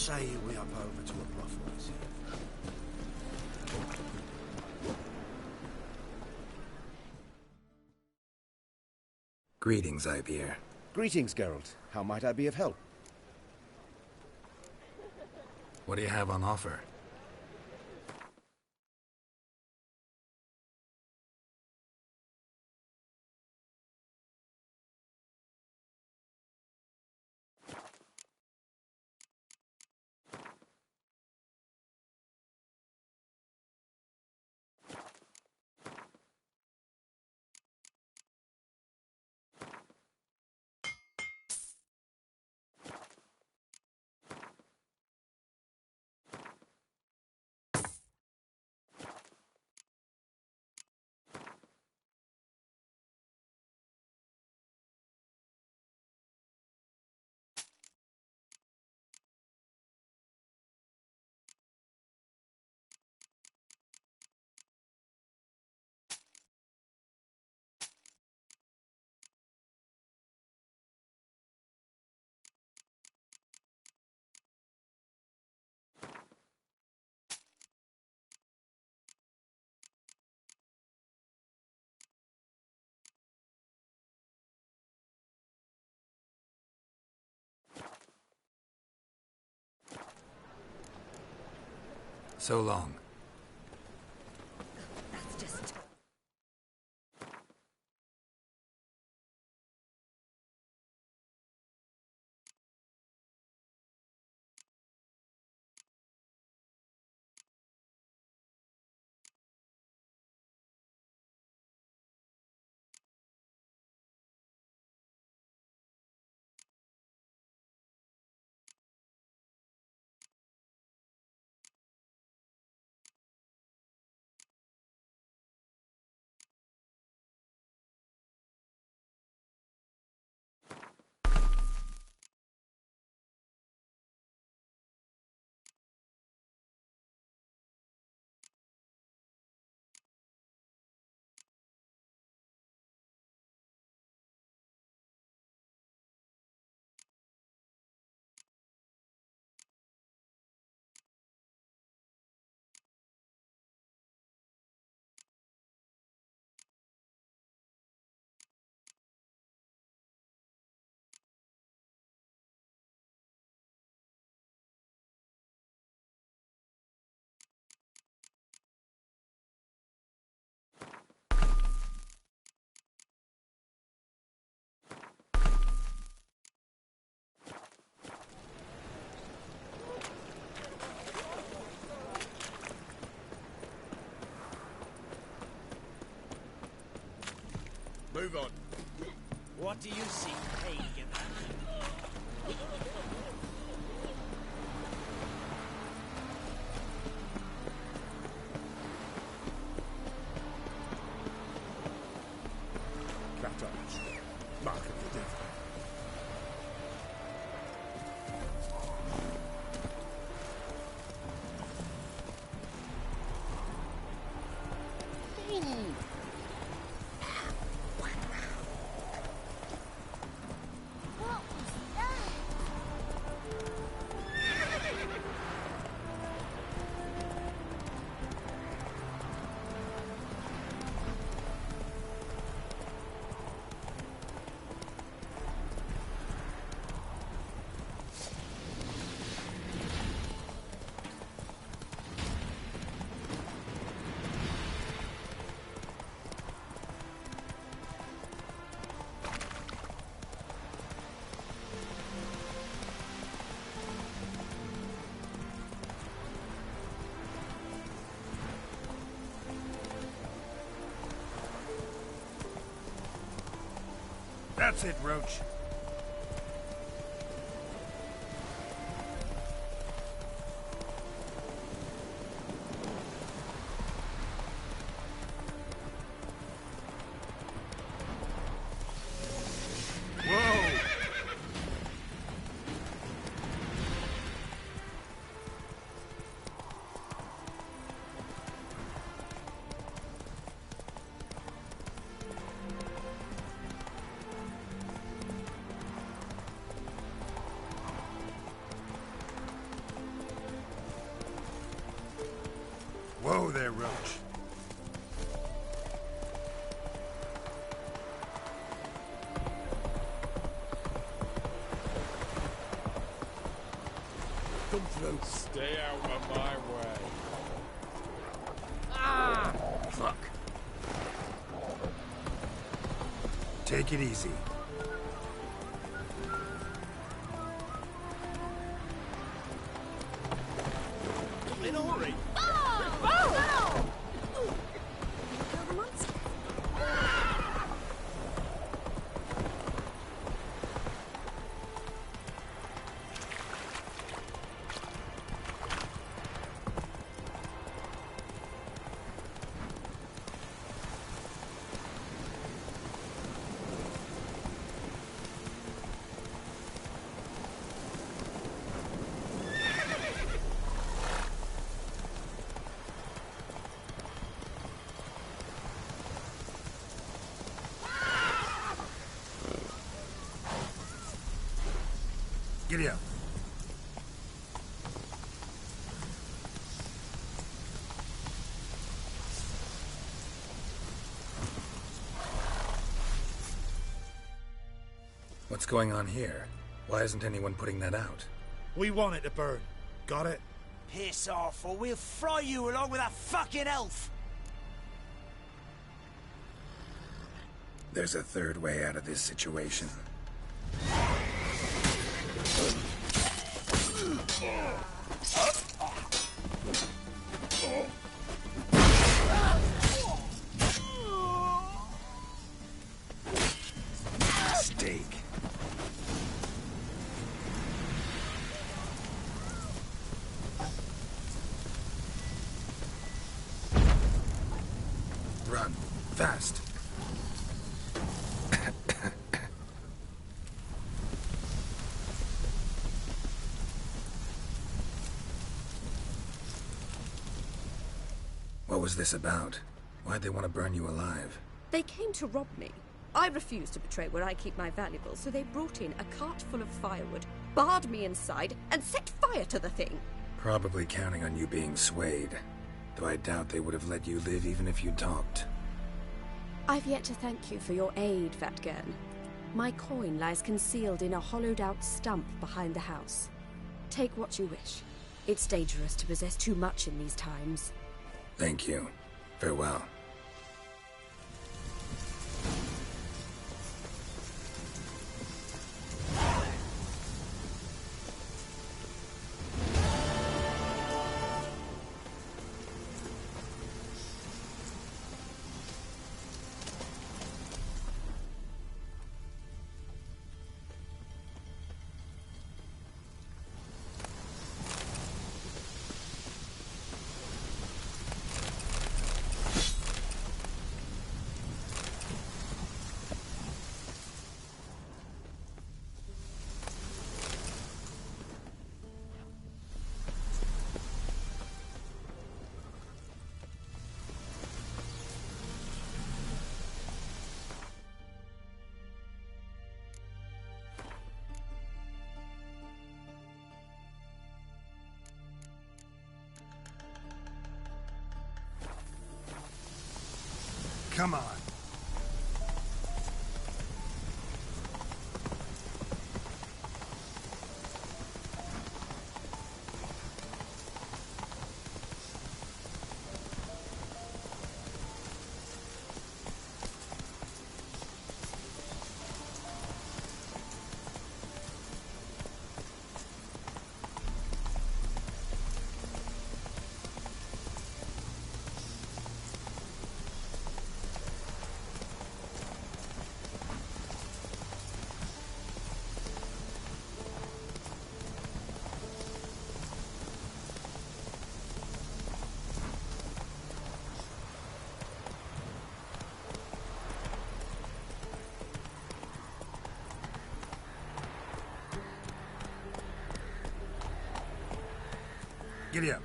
say we up over to a brothel, is it? Greetings, Ibeer. Greetings, Geralt. How might I be of help? What do you have on offer? So long. Move on. What do you see, pagan? Pasaros. Mark of the devil. That's it, Roach. Whoa there, Roach. Come through. Stay out of my way. Ah! Fuck. Take it easy. In a hurry. Giddy up. What's going on here? Why isn't anyone putting that out? We want it to burn. Got it? Piss off, or we'll fry you along with that fucking elf! There's a third way out of this situation. Steak. Run. Fast. What was this about? Why'd they want to burn you alive? They came to rob me. I refused to betray where I keep my valuables, so they brought in a cart full of firewood, barred me inside, and set fire to the thing. Probably counting on you being swayed. Though I doubt they would have let you live even if you talked. I've yet to thank you for your aid, Vatgern. My coin lies concealed in a hollowed-out stump behind the house. Take what you wish. It's dangerous to possess too much in these times. Thank you. Farewell. Come on. Giddy up.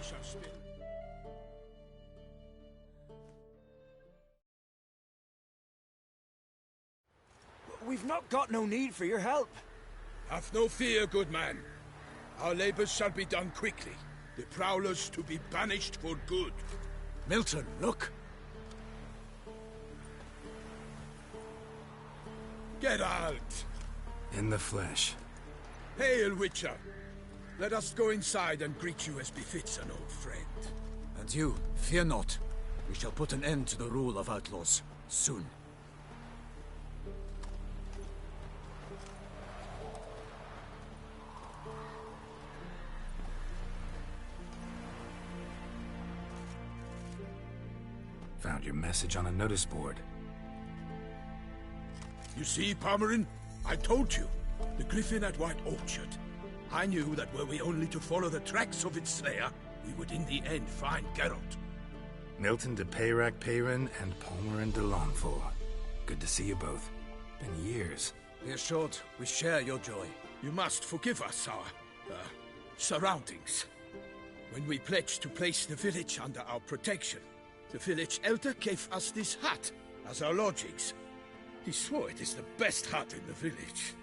shall speak. We've not got no need for your help. Have no fear, good man. Our labors shall be done quickly. The prowlers to be banished for good. Milton, look. Get out! In the flesh. Hail, Witcher. Let us go inside and greet you as befits an old friend. And you, fear not. We shall put an end to the rule of outlaws, soon. Found your message on a notice board. You see, Palmerin? I told you. The griffin at White Orchard. I knew that were we only to follow the tracks of its slayer, we would in the end find Geralt. Milton de Peyrac-Peyrin and Palmerin de Launfal. Good to see you both. Been years. Be assured, we share your joy. You must forgive us our, surroundings. When we pledged to place the village under our protection, the village elder gave us this hut as our lodgings. He swore it is the best hut in the village.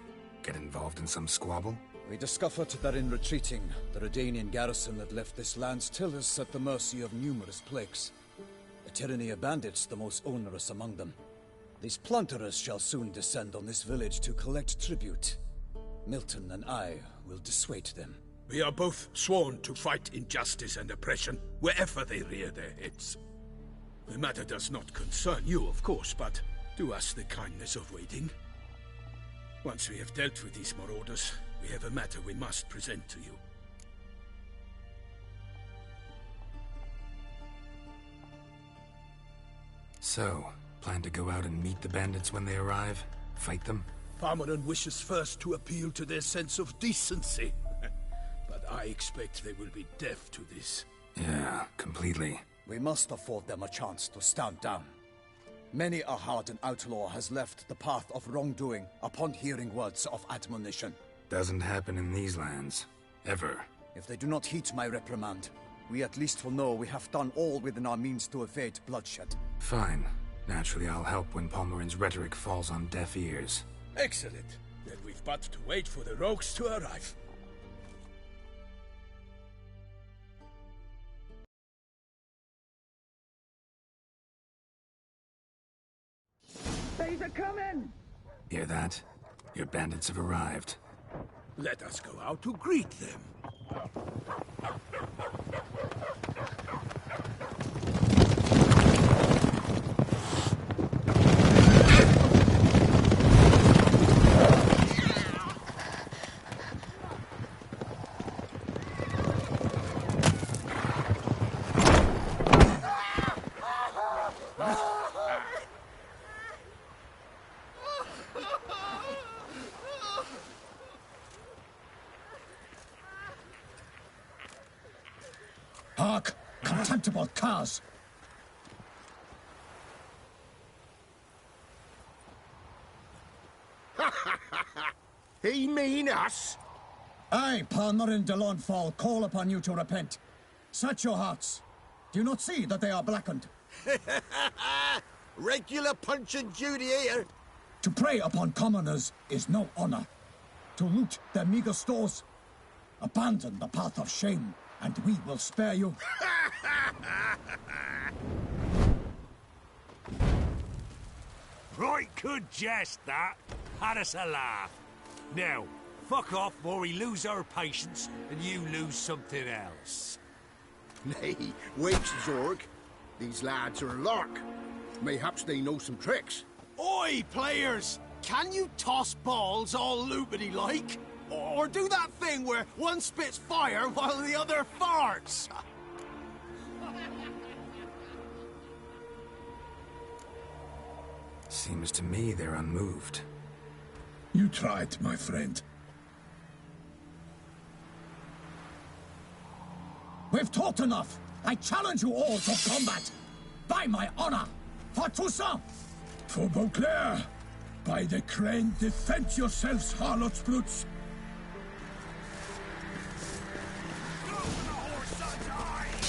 Get involved in some squabble? We discovered that in retreating, the Redanian garrison had left this land still is at the mercy of numerous plagues. A tyranny of bandits, the most onerous among them. These plunderers shall soon descend on this village to collect tribute. Milton and I will dissuade them. We are both sworn to fight injustice and oppression wherever they rear their heads. The matter does not concern you, of course, but do us the kindness of waiting. Once we have dealt with these marauders, we have a matter we must present to you. So, plan to go out and meet the bandits when they arrive? Fight them? Palmerin wishes first to appeal to their sense of decency. But I expect they will be deaf to this. Yeah, completely. We must afford them a chance to stand down. Many a hardened outlaw has left the path of wrongdoing upon hearing words of admonition. Doesn't happen in these lands. Ever. If they do not heed my reprimand, we at least will know we have done all within our means to evade bloodshed. Fine. Naturally, I'll help when Palmerin's rhetoric falls on deaf ears. Excellent. Then we've but to wait for the rogues to arrive. They's a coming! Hear that? Your bandits have arrived. Let us go out to greet them. Hark! Contemptible curs! He mean us? I, Palmerin de Launfal, call upon you to repent. Search your hearts. Do you not see that they are blackened? Regular Punch and Judy here. To prey upon commoners is no honor. To loot their meager stores, abandon the path of shame, and we will spare you. Right good jest, that. Had us a laugh. Now, fuck off before we lose our patience and you lose something else. Nay, wait, Zorg. These lads are a lark. Mayhaps they know some tricks. Oi, players! Can you toss balls all loopity-like? Or do that thing where one spits fire while the other farts? Seems to me they're unmoved. You tried, my friend. We've talked enough. I challenge you all to combat. By my honor. For Toussaint. For Beauclair. By the crane, defend yourselves, harlots brutes. Go for the horse, sons!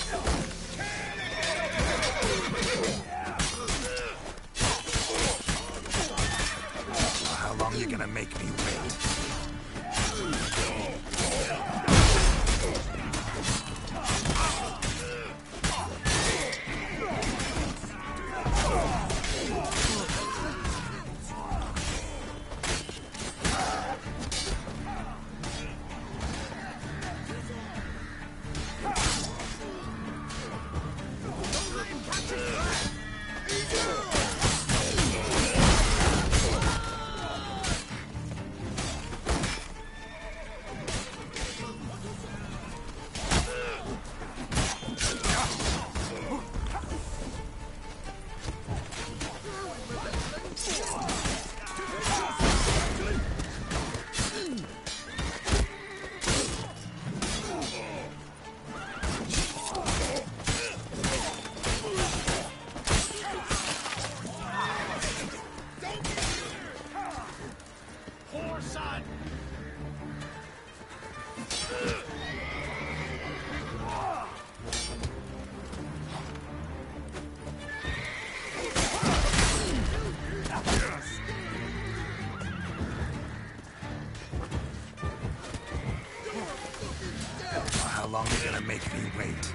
long they're gonna make me wait.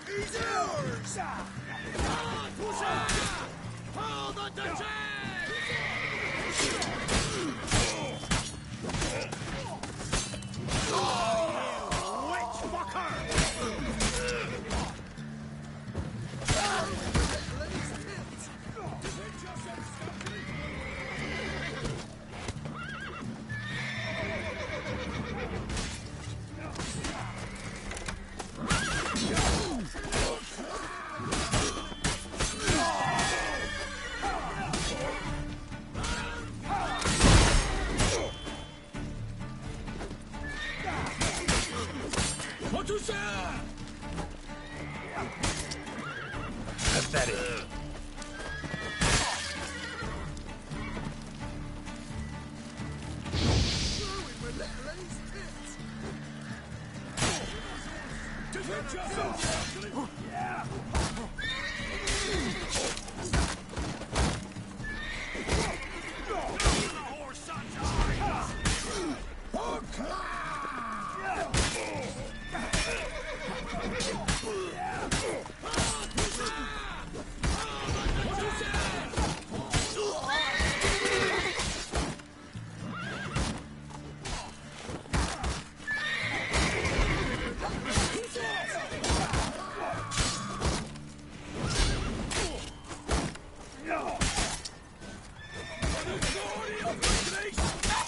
He's yours! Hold on to Jack! Pathetic.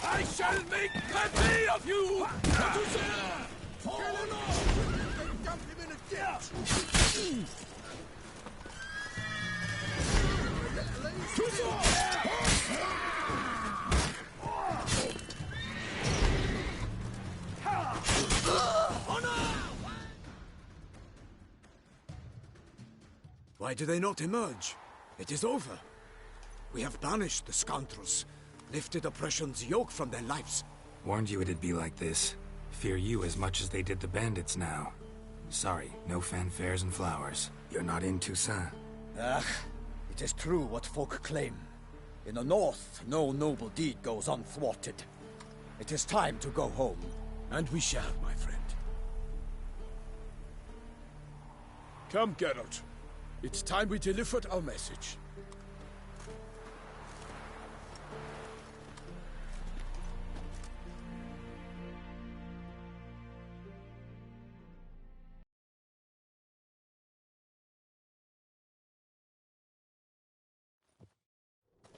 I shall make plenty of you! Dump him in a ditch! Why do they not emerge? It is over. We have banished the scoundrels, lifted oppression's yoke from their lives. Warned you it'd be like this. Fear you as much as they did the bandits now. Sorry, no fanfares and flowers. You're not in Toussaint. Ah, it is true what folk claim. In the north, no noble deed goes unthwarted. It is time to go home. And we shall, my friend. Come, Geralt. It's time we delivered our message.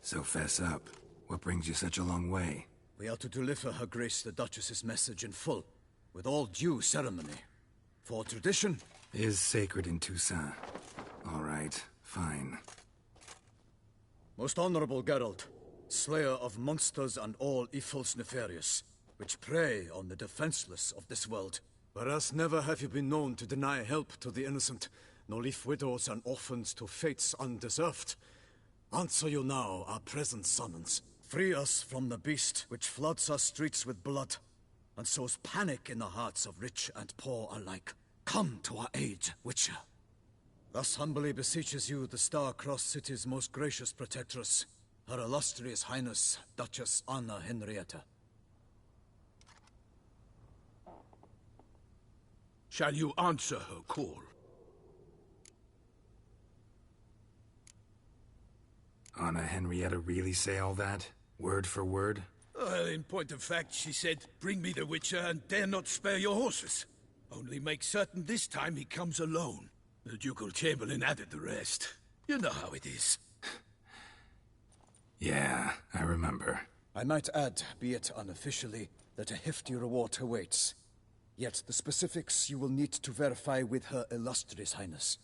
So fess up. What brings you such a long way? We are to deliver Her Grace the Duchess's message in full, with all due ceremony. For tradition is sacred in Toussaint. All right, fine. Most honorable Geralt, slayer of monsters and all evils nefarious, which prey on the defenseless of this world. Whereas never have you been known to deny help to the innocent, nor leave widows and orphans to fates undeserved. Answer you now our present summons. Free us from the beast which floods our streets with blood, and sows panic in the hearts of rich and poor alike. Come to our aid, Witcher. Thus humbly beseeches you the Star-Crossed City's most gracious protectress, Her Illustrious Highness, Duchess Anna Henrietta. Shall you answer her call? Anna Henrietta really say all that? Word for word? Well, in point of fact, she said, bring me the Witcher and dare not spare your horses. Only make certain this time he comes alone. The Ducal Chamberlain added the rest. You know how it is. Yeah, I remember. I might add, be it unofficially, that a hefty reward awaits. Yet the specifics you will need to verify with Her Illustrious Highness.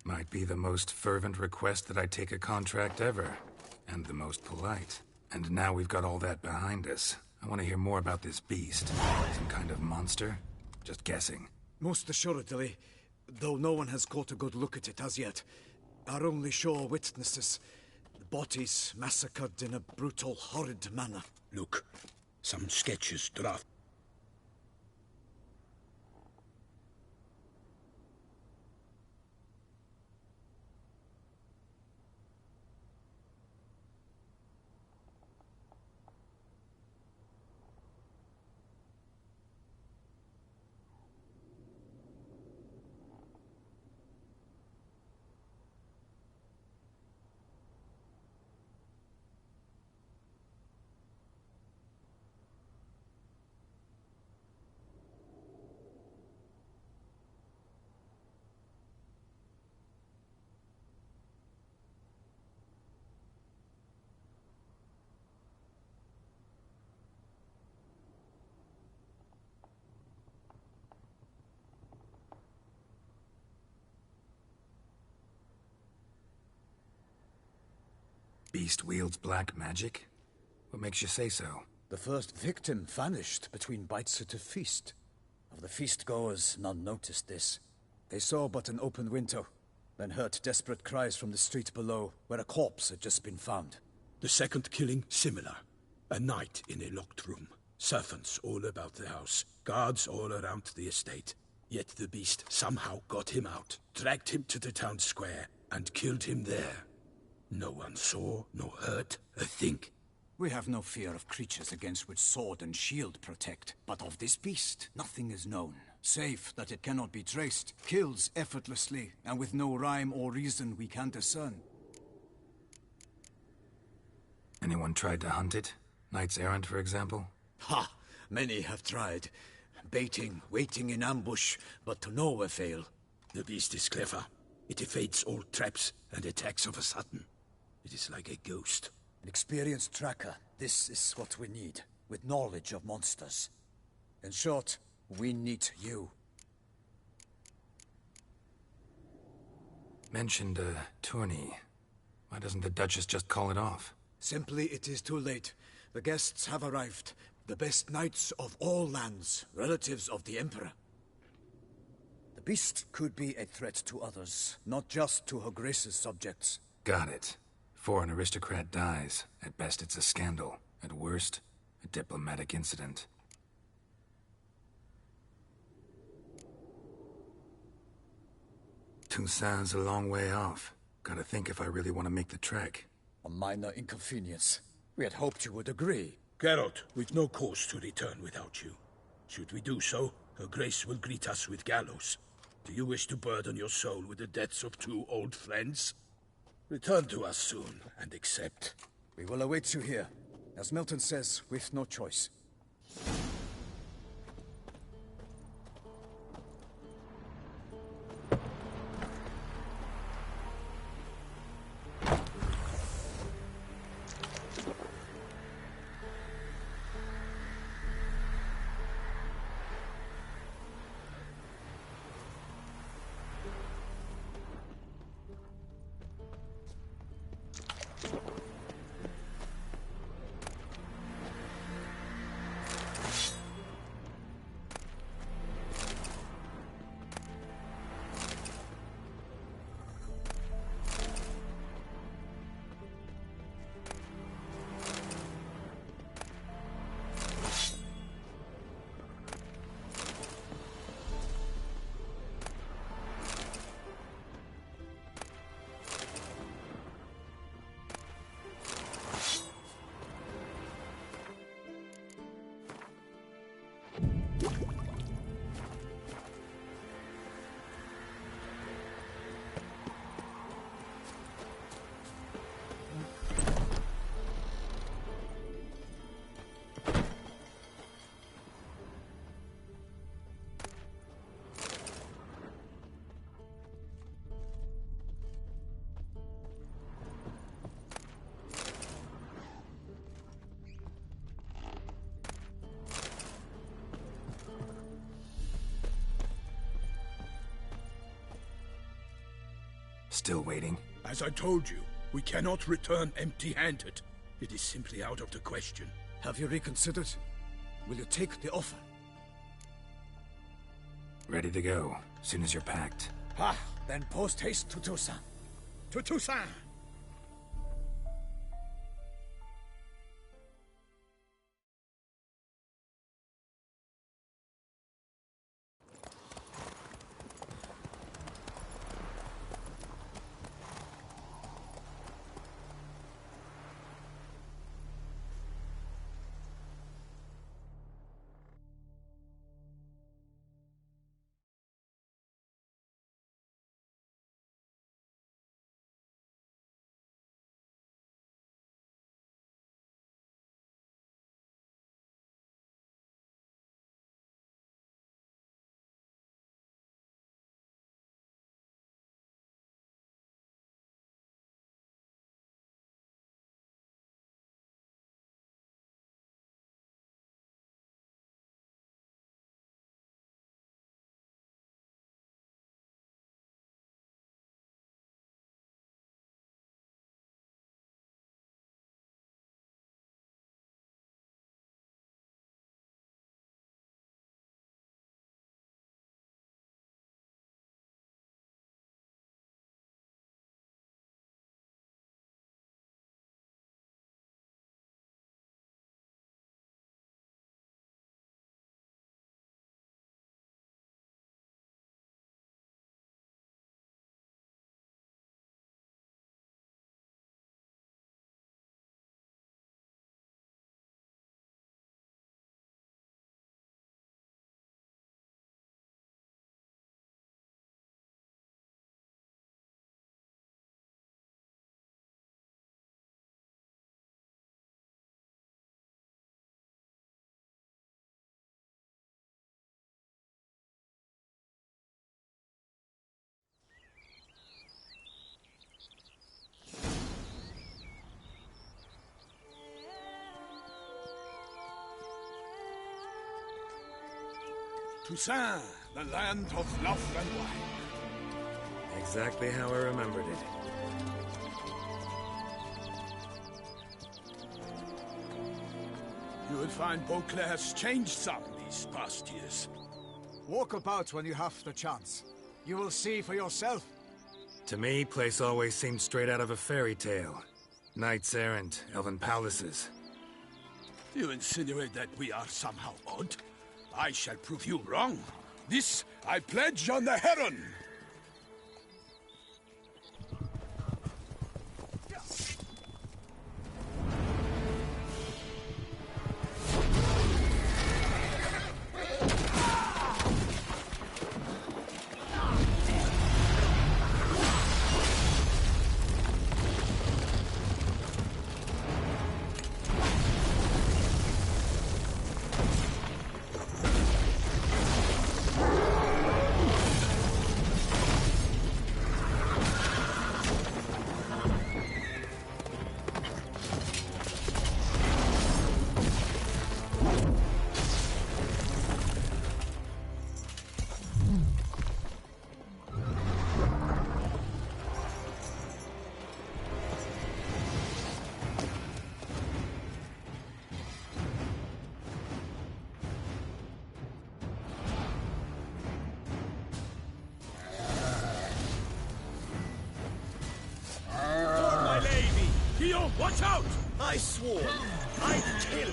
Might be the most fervent request that I take a contract ever. And the most polite. And now we've got all that behind us. I want to hear more about this beast. Some kind of monster? Just guessing. Most assuredly, though no one has caught a good look at it as yet. Our only sure witnesses. Bodies massacred in a brutal, horrid manner. Look, some sketches draft. beast wields black magic? What makes you say so? The first victim vanished between bites at a feast. Of the feast-goers, none noticed this. They saw but an open window, then heard desperate cries from the street below, where a corpse had just been found. The second killing, similar. A night in a locked room. Servants all about the house. Guards all around the estate. Yet the beast somehow got him out, dragged him to the town square, and killed him there. No one saw, nor heard a thing. We have no fear of creatures against which sword and shield protect. But of this beast, nothing is known. Save that it cannot be traced, kills effortlessly, and with no rhyme or reason we can discern. Anyone tried to hunt it? Knights errant, for example? Ha! Many have tried. Baiting, waiting in ambush, but to no avail. The beast is clever. It evades all traps and attacks of a sudden. It is like a ghost. An experienced tracker. This is what we need, with knowledge of monsters. In short, we need you. Mentioned a tourney. Why doesn't the Duchess just call it off? Simply, it is too late. The guests have arrived. The best knights of all lands, relatives of the Emperor. The beast could be a threat to others, not just to Her Grace's subjects. Got it. Before an aristocrat dies, at best it's a scandal. At worst, a diplomatic incident. Toussaint's a long way off. Gotta think if I really want to make the trek. A minor inconvenience. We had hoped you would agree. Geralt, we've no cause to return without you. Should we do so, Her Grace will greet us with gallows. Do you wish to burden your soul with the deaths of two old friends? Return to us soon, and accept. We will await you here. As Milton says, with no choice. Still waiting? As I told you, we cannot return empty-handed. It is simply out of the question. Have you reconsidered? Will you take the offer? Ready to go, soon as you're packed. Ah, then post-haste to Toussaint. To Toussaint! Toussaint, the land of love and wine. Exactly how I remembered it. You will find Beauclair's changed some these past years. Walk about when you have the chance. You will see for yourself. To me, place always seemed straight out of a fairy tale. Knights errant, elven palaces. You insinuate that we are somehow odd? I shall prove you wrong. This I pledge on the Heron. Watch out! I swore I'd kill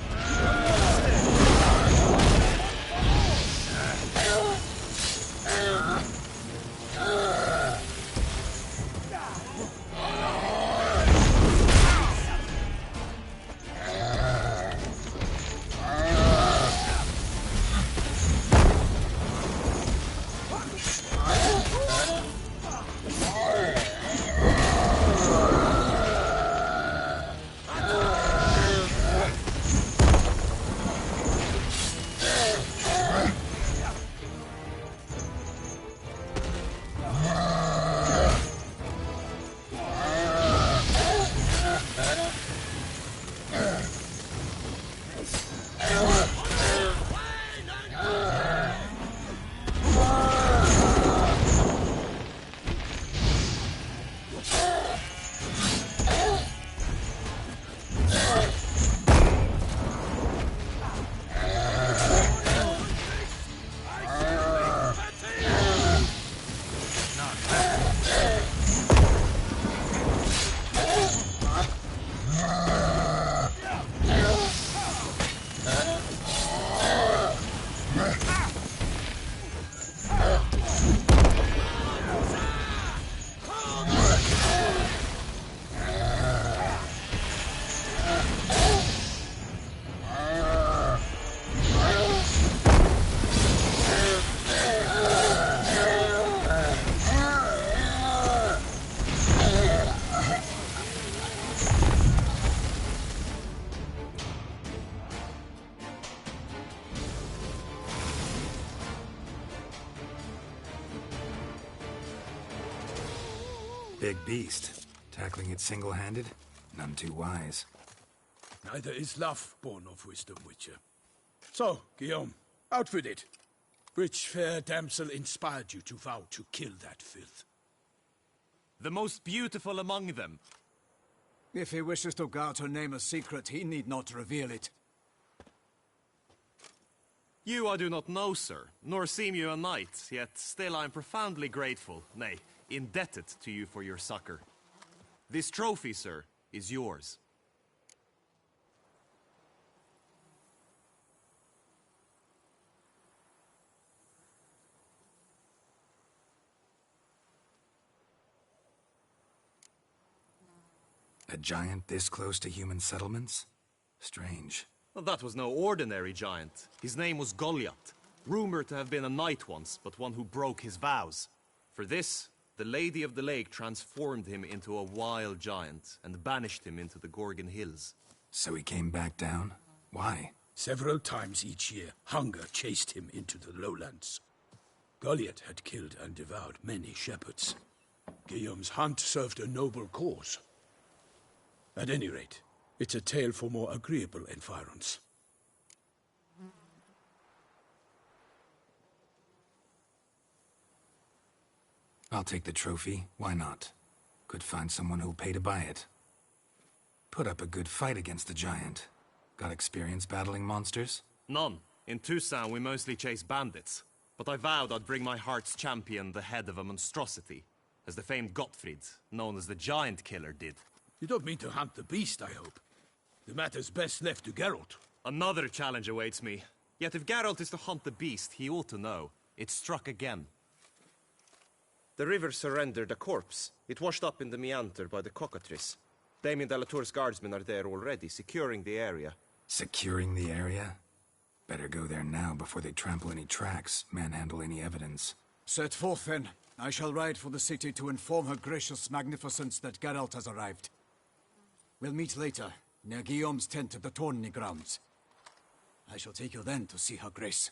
Big beast. Tackling it single-handed? None too wise. Neither is love born of wisdom, Witcher. So, Guillaume, out with it. Which fair damsel inspired you to vow to kill that filth? the most beautiful among them. If he wishes to guard her name a secret, he need not reveal it. You I do not know, sir, nor seem you a knight, yet still I am profoundly grateful, nay, indebted to you for your succor. This trophy, sir, is yours. A giant this close to human settlements? Strange. Well, that was no ordinary giant. His name was Goliath, rumored to have been a knight once, but one who broke his vows. For this, the Lady of the Lake transformed him into a wild giant and banished him into the Gorgon Hills. So he came back down? Why? Several times each year, hunger chased him into the lowlands. Goliath had killed and devoured many shepherds. Guillaume's hunt served a noble cause. At any rate, it's a tale for more agreeable environs. I'll take the trophy. Why not? Could find someone who'll pay to buy it. Put up a good fight against the giant. Got experience battling monsters? None. In Tucson, we mostly chase bandits. But I vowed I'd bring my heart's champion the head of a monstrosity, as the famed Gottfried, known as the Giant Killer, did. You don't mean to hunt the beast, I hope. The matter's best left to Geralt. Another challenge awaits me. Yet if Geralt is to hunt the beast, he ought to know. It struck again. The river surrendered a corpse. It washed up in the meander by the cockatrice. Damien de la Tour's guardsmen are there already, securing the area. Securing the area? Better go there now before they trample any tracks, manhandle any evidence. Set forth, then. I shall ride for the city to inform her gracious magnificence that Geralt has arrived. We'll meet later, near Guillaume's tent at the tourney grounds. I shall take you then to see her grace.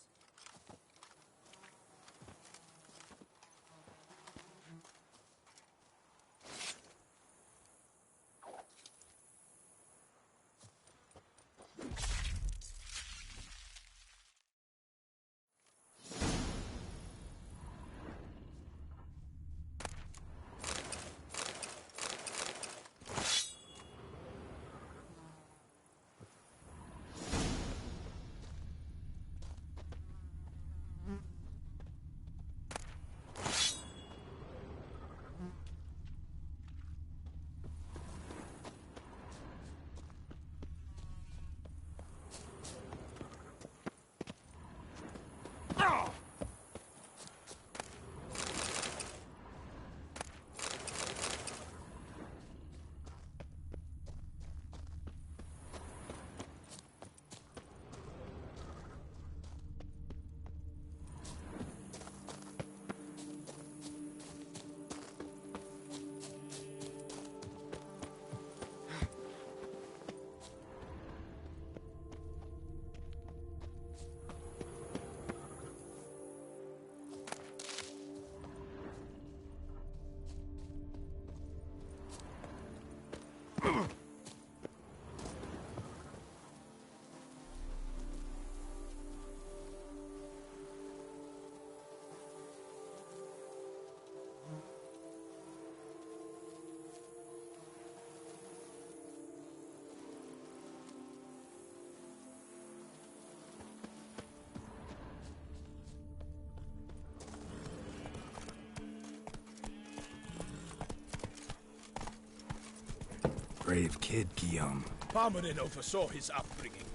Brave kid, Guillaume. Parmanin oversaw his upbringing.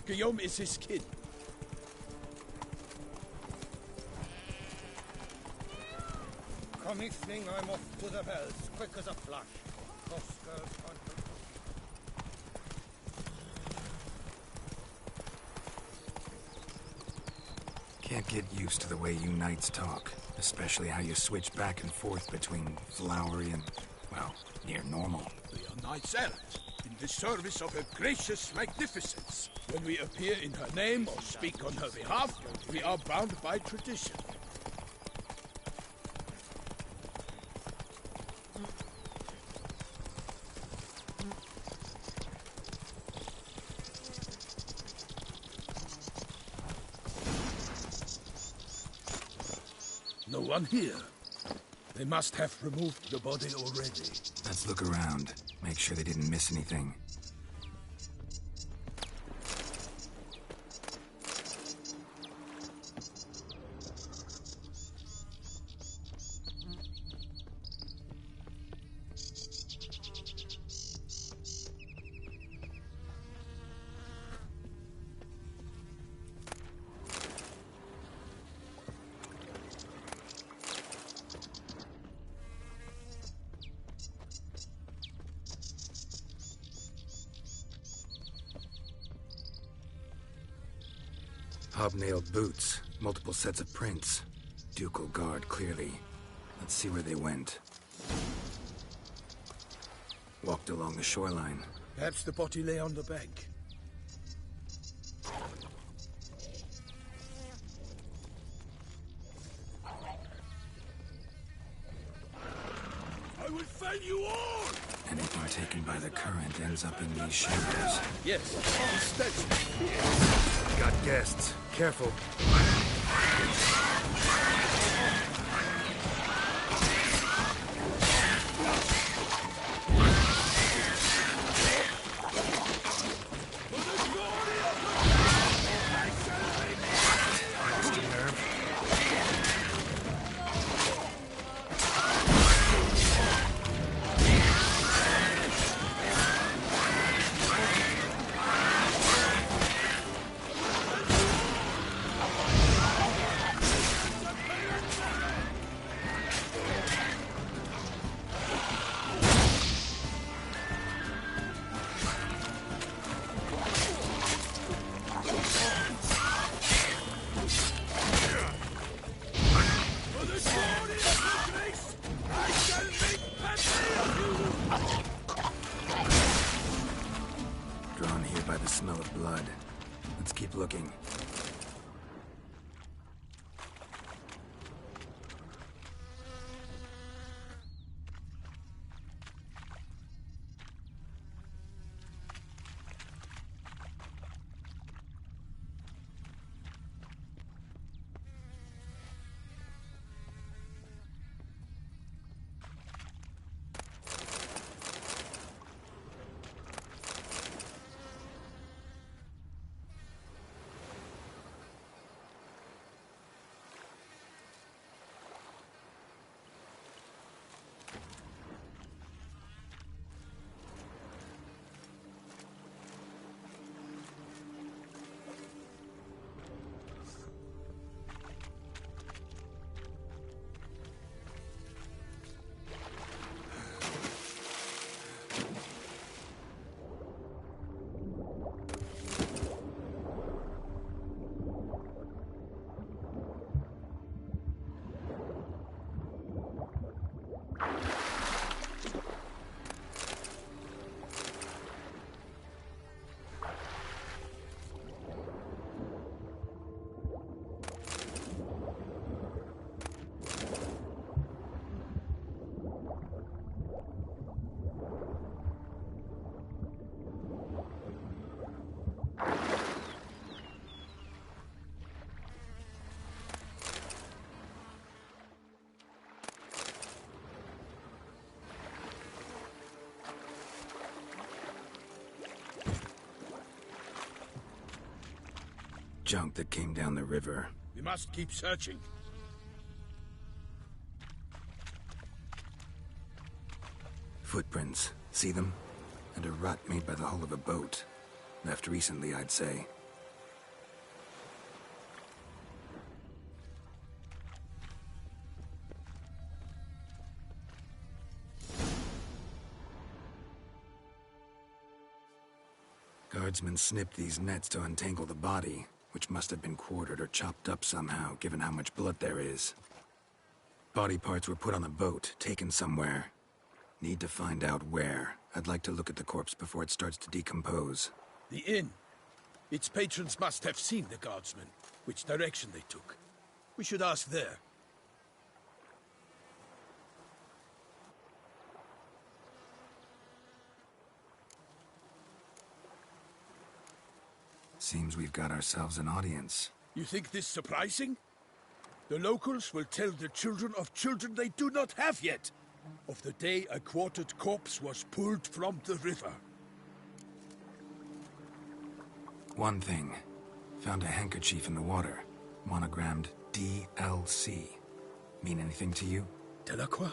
Guillaume is his kid. Come evening, I'm off to the bells, quick as a flash. Those girls can't... Can't get used to the way you knights talk. Especially how you switch back and forth between flowery and, well, near normal. We are knights errant, in the service of her gracious magnificence. When we appear in her name or speak on her behalf, we are bound by tradition. No one here. They must have removed the body already. Let's look around. Make sure they didn't miss anything. Hobnailed boots, multiple sets of prints. Ducal guard, clearly. Let's see where they went. Walked along the shoreline. Perhaps the body lay on the bank. I will fell you all! Anything taken by the current ends up in these shallows. Yes, steady. Got guests. Careful. Drawn here by the smell of blood. Let's keep looking. Junk that came down the river. We must keep searching. Footprints. See them? And a rut made by the hull of a boat. Left recently, I'd say. Guardsmen snipped these nets to untangle the body, which must have been quartered or chopped up somehow, given how much blood there is. Body parts were put on a boat, taken somewhere. Need to find out where. I'd like to look at the corpse before it starts to decompose. The inn. Its patrons must have seen the guardsmen, which direction they took. We should ask there. Seems we've got ourselves an audience. You think this surprising? The locals will tell the children of children they do not have yet, of the day a quartered corpse was pulled from the river. One thing. Found a handkerchief in the water. Monogrammed DLC. Mean anything to you? Delacroix?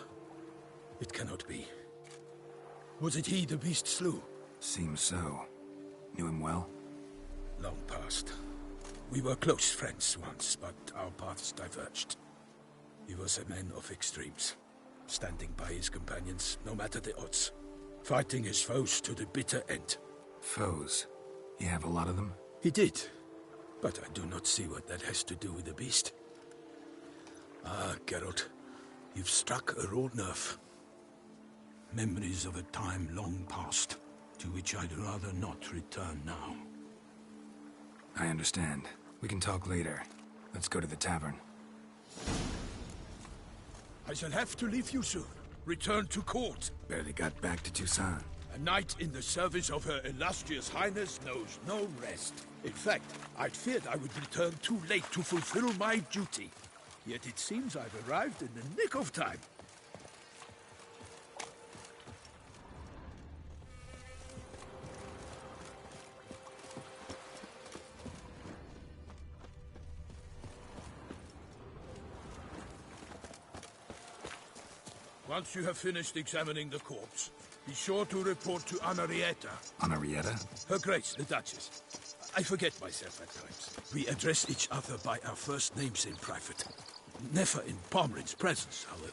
It cannot be. Was it he the beast slew? Seems so. Knew him well? Long past. We were close friends once, but our paths diverged. He was a man of extremes, standing by his companions, no matter the odds. Fighting his foes to the bitter end. Foes? You have a lot of them? He did, but I do not see what that has to do with the beast. Ah, Geralt, you've struck a raw nerve. Memories of a time long past, to which I'd rather not return now. I understand. We can talk later. Let's go to the tavern. I shall have to leave you soon. Return to court. Barely got back to Toussaint. A knight in the service of Her Illustrious Highness knows no rest. In fact, I'd feared I would return too late to fulfill my duty. Yet it seems I've arrived in the nick of time. Once you have finished examining the corpse, be sure to report to Henrietta. Henrietta? Her Grace, the Duchess. I forget myself at times. We address each other by our first names in private. Never in Pomrin's presence, however.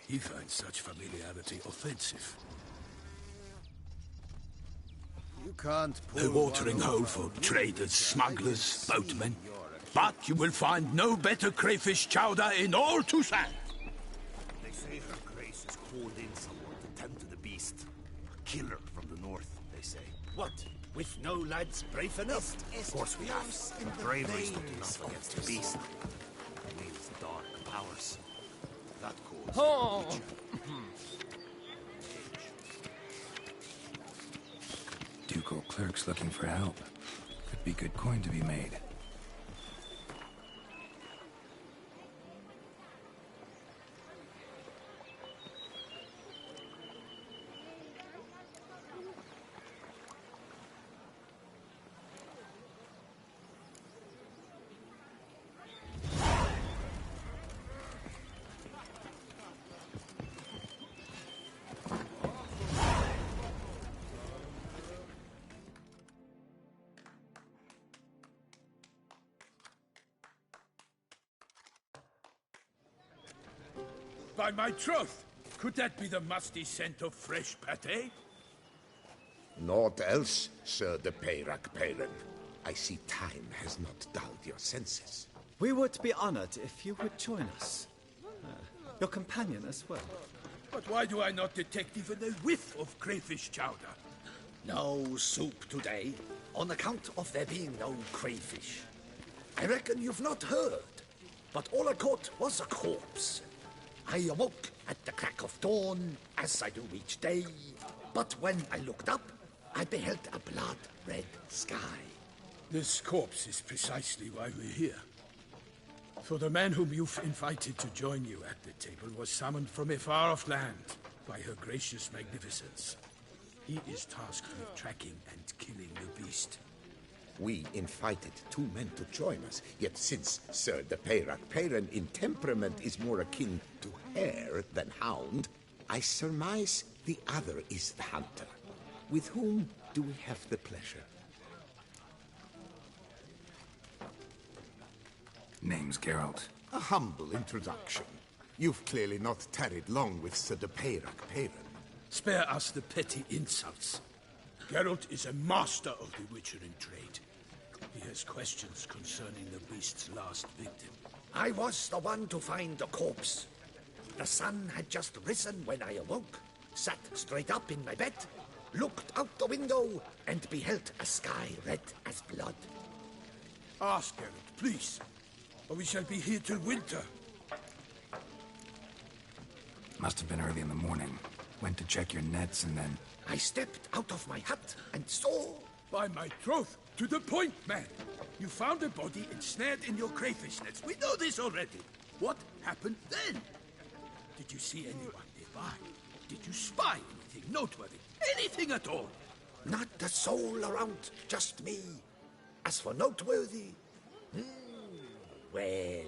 He finds such familiarity offensive. You can't pull A watering hole for traders, smugglers, boatmen. But you will find no better crayfish chowder in all Toussaint. Todos has called in someone to tend to the beast. A killer from the north, they say. What? With no lads brave enough? Of course we have. But bravery's not enough against the beast. It needs dark powers. That calls Ducal clerks looking for help. Could be good coin to be made. By my troth, could that be the musty scent of fresh pate? Naught else, Sir de Peyrac Peyran. I see time has not dulled your senses. We would be honored if you would join us. Your companion as well. But why do I not detect even a whiff of crayfish chowder? No soup today, on account of there being no crayfish. I reckon you've not heard, but all I caught was a corpse. I awoke at the crack of dawn, as I do each day, but when I looked up, I beheld a blood-red sky. This corpse is precisely why we're here. For the man whom you've invited to join you at the table was summoned from a far-off land by her gracious magnificence. He is tasked with tracking and killing the beast. We invited 2 men to join us, yet since Sir de Peyrac Peyran in temperament is more akin to hare than hound, I surmise the other is the hunter. With whom do we have the pleasure? Name's Geralt. A humble introduction. You've clearly not tarried long with Sir de Peyrac Peyran. Spare us the petty insults. Geralt is a master of the witchering trade. He has questions concerning the beast's last victim. I was the one to find the corpse. The sun had just risen when I awoke, sat straight up in my bed, looked out the window, and beheld a sky red as blood. Ask Geralt, please, or we shall be here till winter. Must have been early in the morning. Went to check your nets and then... I stepped out of my hut and saw... By my troth, to the point, man. You found a body ensnared in your crayfish nets. We know this already. What happened then? Did you see anyone nearby? Did you spy anything noteworthy? Anything at all? Not a soul around, just me. As for noteworthy... well...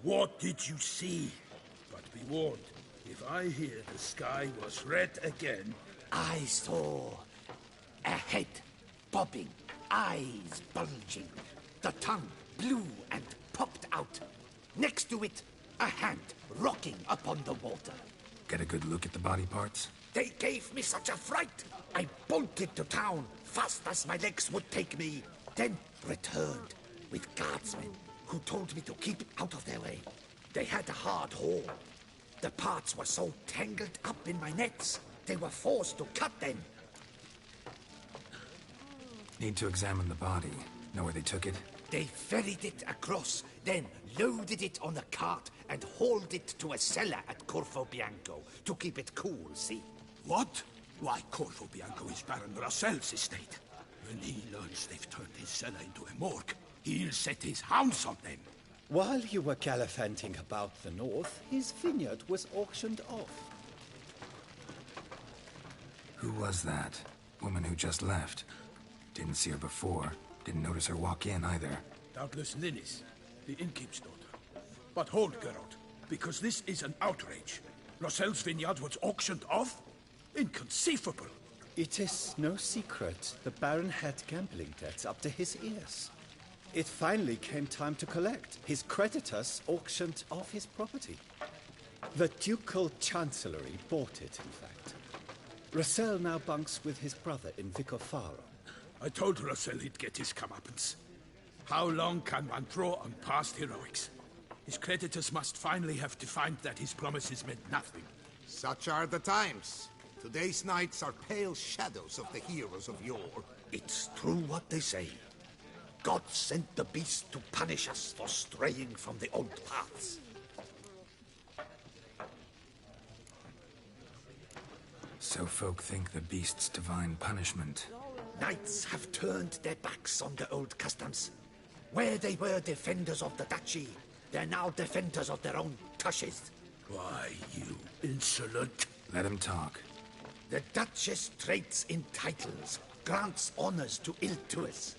What did you see? But be warned, if I hear the sky was red again... I saw a head bobbing, eyes bulging, the tongue blue and popped out. Next to it, a hand rocking upon the water. Get a good look at the body parts? They gave me such a fright. I bolted to town, fast as my legs would take me, then returned with guardsmen who told me to keep out of their way. They had a hard haul. The parts were so tangled up in my nets, they were forced to cut them. Need to examine the body. Know where they took it? They ferried it across, then loaded it on a cart and hauled it to a cellar at Corvo Bianco to keep it cool, see? What? Why, Corvo Bianco is Baron Russell's estate. When he learns they've turned his cellar into a morgue, he'll set his hounds on them. While you were gallivanting about the north, his vineyard was auctioned off. Who was that? Woman who just left. Didn't see her before. Didn't notice her walk in either. Doubtless Ninnis, the innkeep's daughter. But hold, Geralt, because this is an outrage. Russell's vineyard was auctioned off? Inconceivable. It is no secret the Baron had gambling debts up to his ears. It finally came time to collect. His creditors auctioned off his property. The Ducal Chancellery bought it, in fact. Russell now bunks with his brother in Vicofaro. I told Russell he'd get his comeuppance. How long can one draw on past heroics? His creditors must finally have defined that his promises meant nothing. Such are the times. Today's knights are pale shadows of the heroes of yore. It's true what they say. God sent the beast to punish us for straying from the old paths. So folk think the beast's divine punishment. Knights have turned their backs on the old customs. Where they were defenders of the duchy, they're now defenders of their own tushes. Why, you insolent... Let him talk. The Duchess trades in titles, grants honors to ill-doers.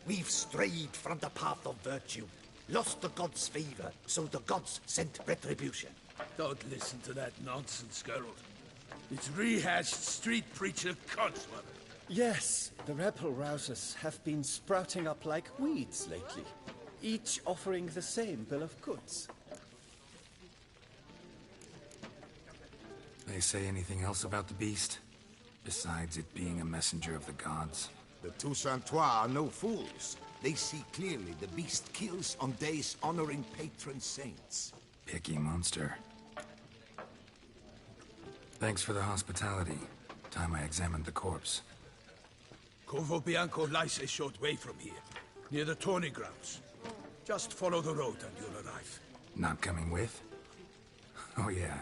We've strayed from the path of virtue, lost the gods' favor, so the gods sent retribution. Don't listen to that nonsense, Geralt. It's rehashed street preacher codswallop. Yes, the rebel rousers have been sprouting up like weeds lately, each offering the same bill of goods. They say anything else about the beast? Besides it being a messenger of the gods? The Toussaintois are no fools. They see clearly the beast kills on days honoring patron saints. Picky monster. Thanks for the hospitality. Time I examined the corpse. Corvo Bianco lies a short way from here, near the tourney grounds. Just follow the road and you'll arrive. Not coming with? Oh yeah,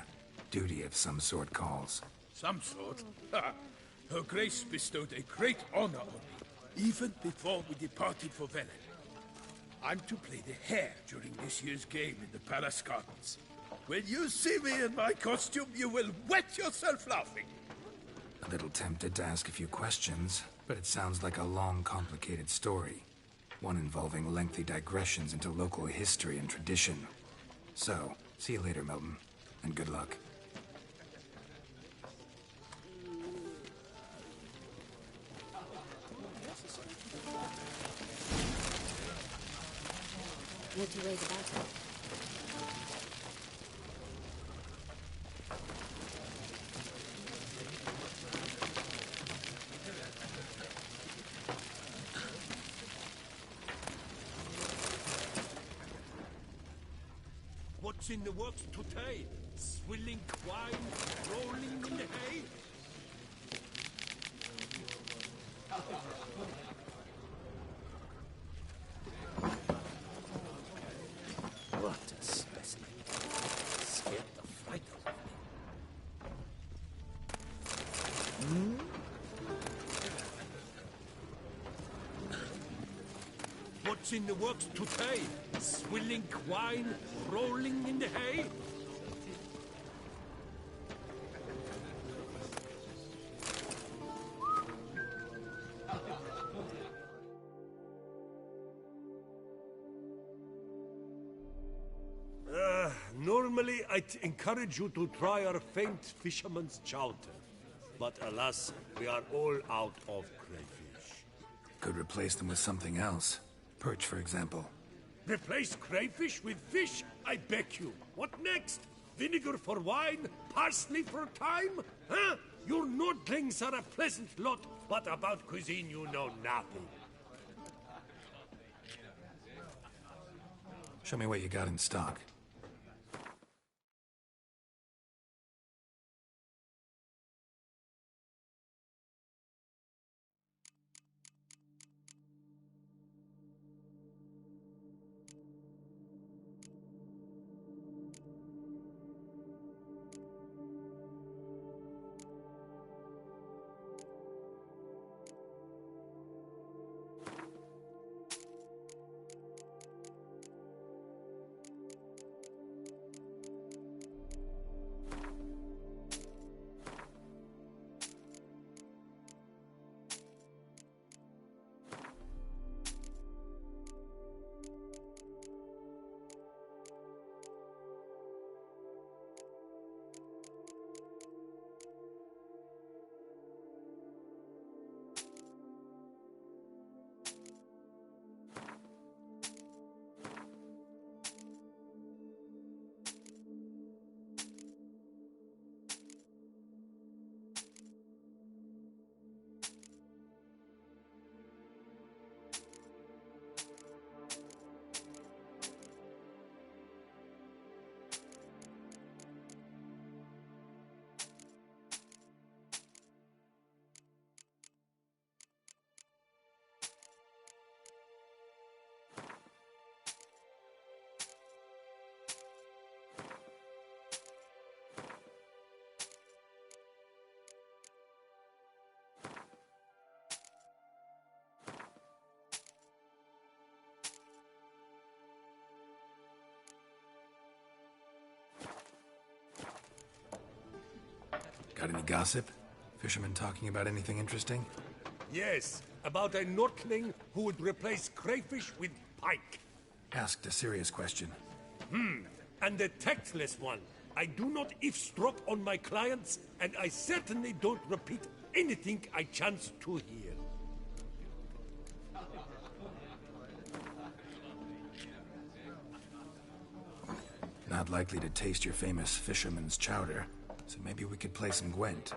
duty of some sort calls. Some sort? Her Grace bestowed a great honor on me, even before we departed for Velen. I'm to play the hare during this year's game in the Palace Gardens. When you see me in my costume, you will wet yourself laughing. A little tempted to ask a few questions, but it sounds like a long, complicated story. One involving lengthy digressions into local history and tradition. So, see you later, Milton, and good luck. No two ways about it. What's in the works today? Swilling wine, rolling in the hay? What a specimen. Scared the fright out of me. What's in the works today? Swilling wine, rolling in the hay? Normally, I'd encourage you to try our famed fisherman's chowder. But alas, we are all out of crayfish. Could replace them with something else. Perch, for example. Replace crayfish with fish? I beg you. What next? Vinegar for wine? Parsley for thyme? Huh? Your Nordlings are a pleasant lot, but about cuisine you know nothing. Show me what you got in stock. Got any gossip? Fishermen talking about anything interesting? Yes, about a Nordling who would replace crayfish with pike. Asked a serious question. And a tactless one. I do not eavesdrop on my clients, and I certainly don't repeat anything I chance to hear. Not likely to taste your famous fisherman's chowder, so maybe we could play some Gwent.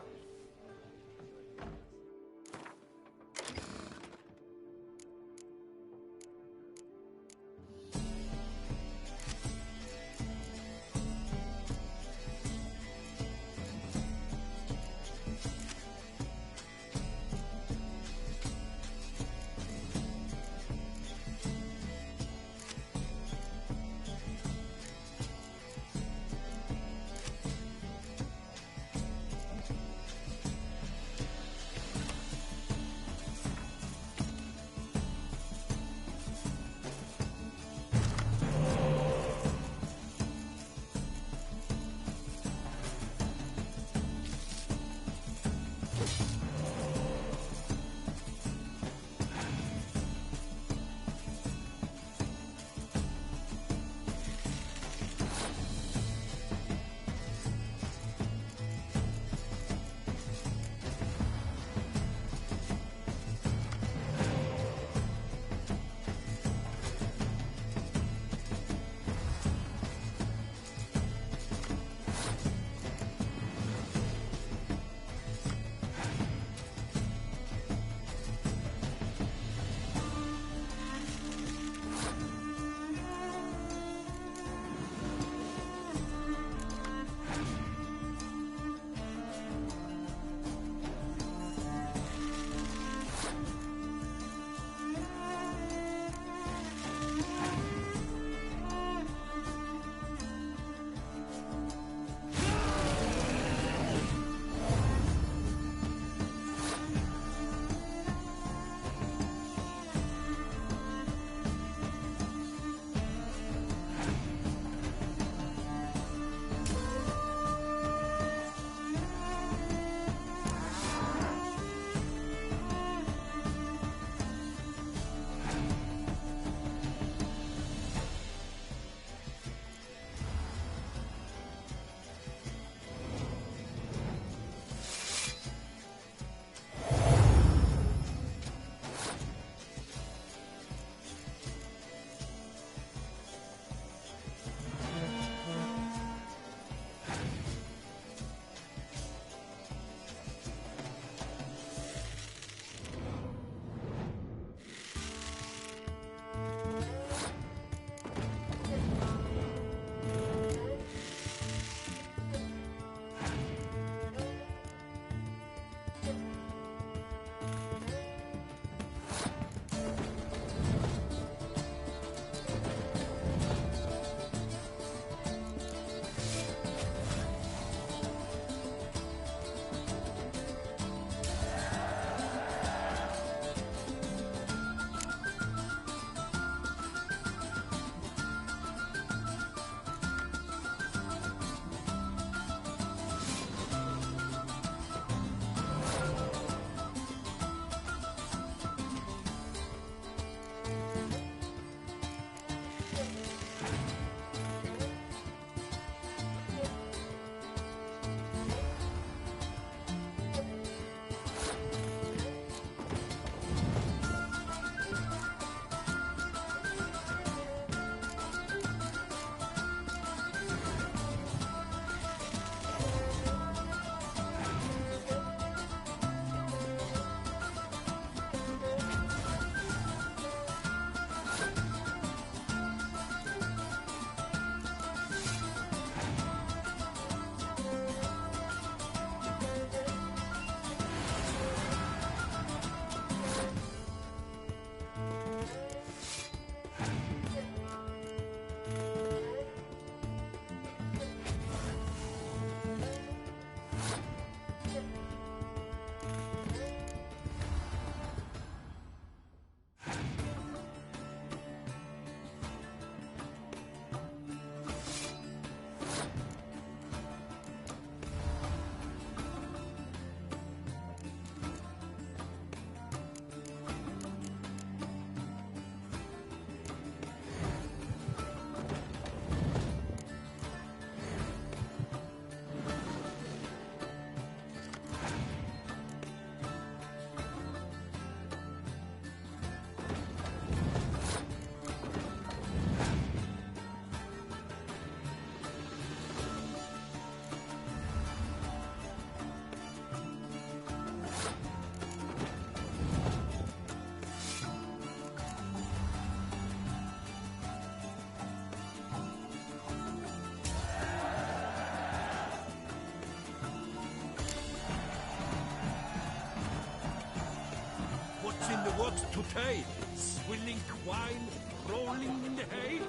works today? Swilling wine, rolling in the hay?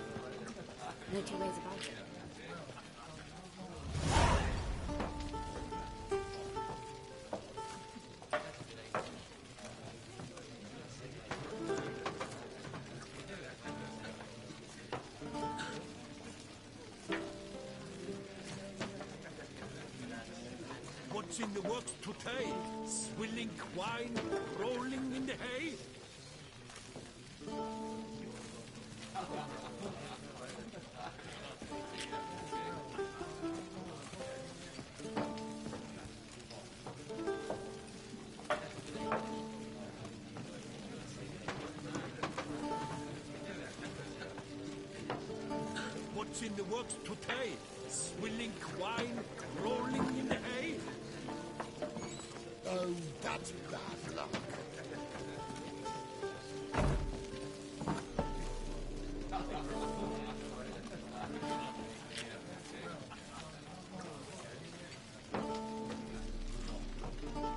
No two ways about it. What's in the works today? Swilling wine, rolling in the hay? What's in the works today? Swilling wine, rolling in the hay? Oh, that's bad luck.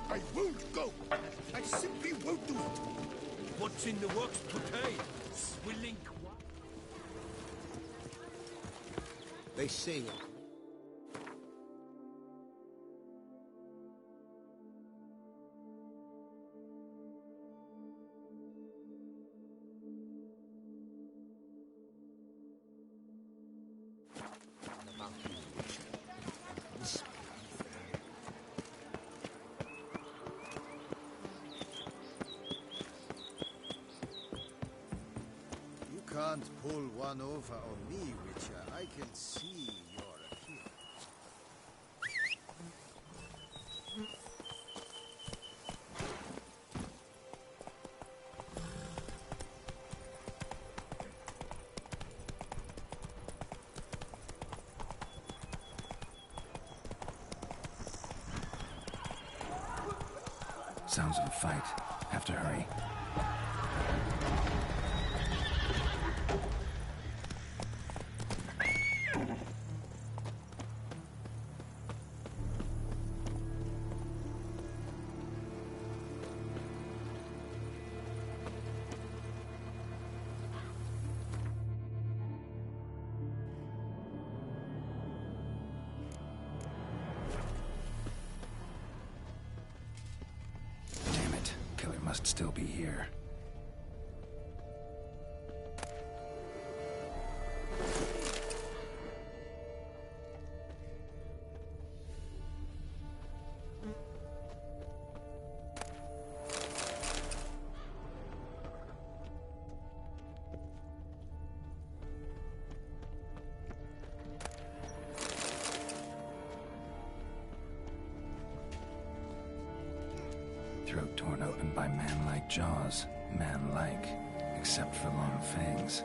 I won't go. I simply won't do it. What's in the works today? Swilling wine? They say You can't pull one over on me, Witcher. I can see your appeal. Sounds of a fight. Have to hurry. Damn it. Killer must still be here. Throat torn open by man-like jaws. Man-like, except for long fangs.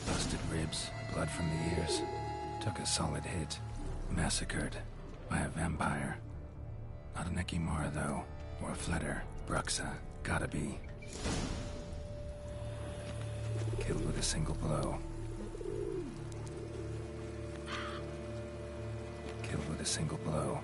Busted ribs, blood from the ears. Took a solid hit. Massacred by a vampire. Not an Ekimara, though. Or a Fletter. Bruxa. Gotta be. Killed with a single blow. Killed with a single blow.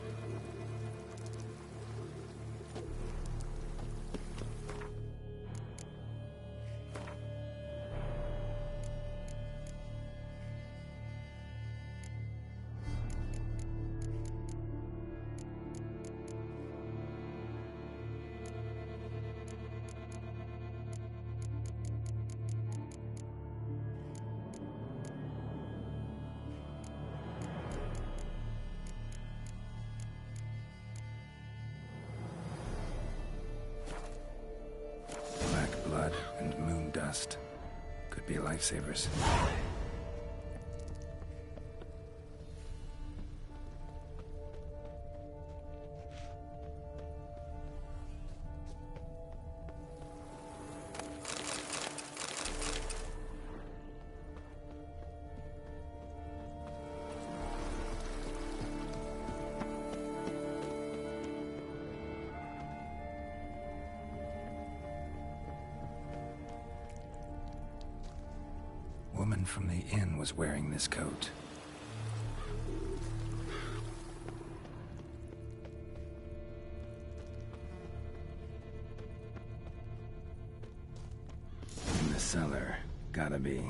fast. Could be lifesavers. Woman from the inn was wearing this coat. In the cellar, gotta be.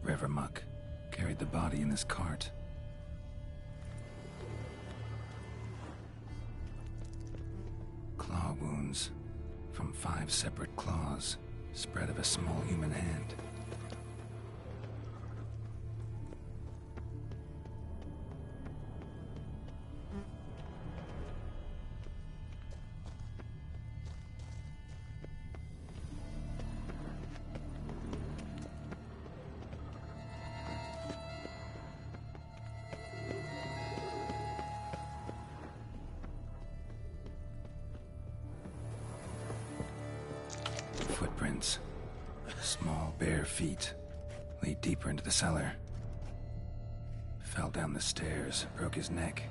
River Muck carried the body in this cart. Claw wounds from 5 separate claws. Spread of a small human hand. Footprints. Small, bare feet lead deeper into the cellar. Fell down the stairs, broke his neck.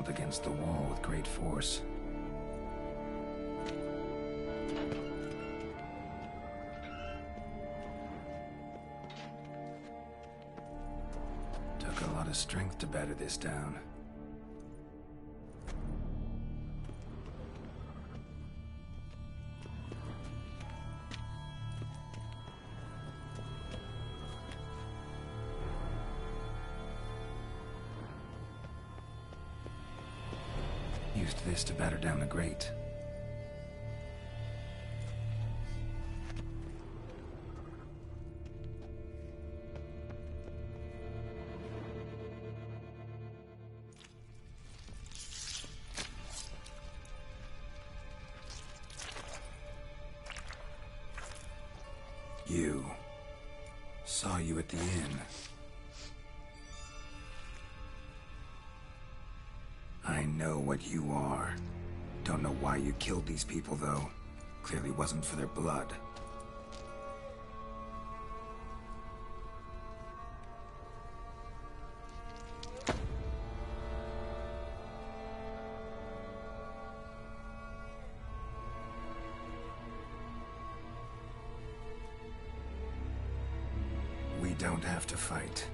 Against the wall with great force. Took a lot of strength to batter this down. Used this to batter down the grate. You. Saw you at the inn. I know what you are. Don't know why you killed these people, though. Clearly wasn't for their blood. We don't have to fight.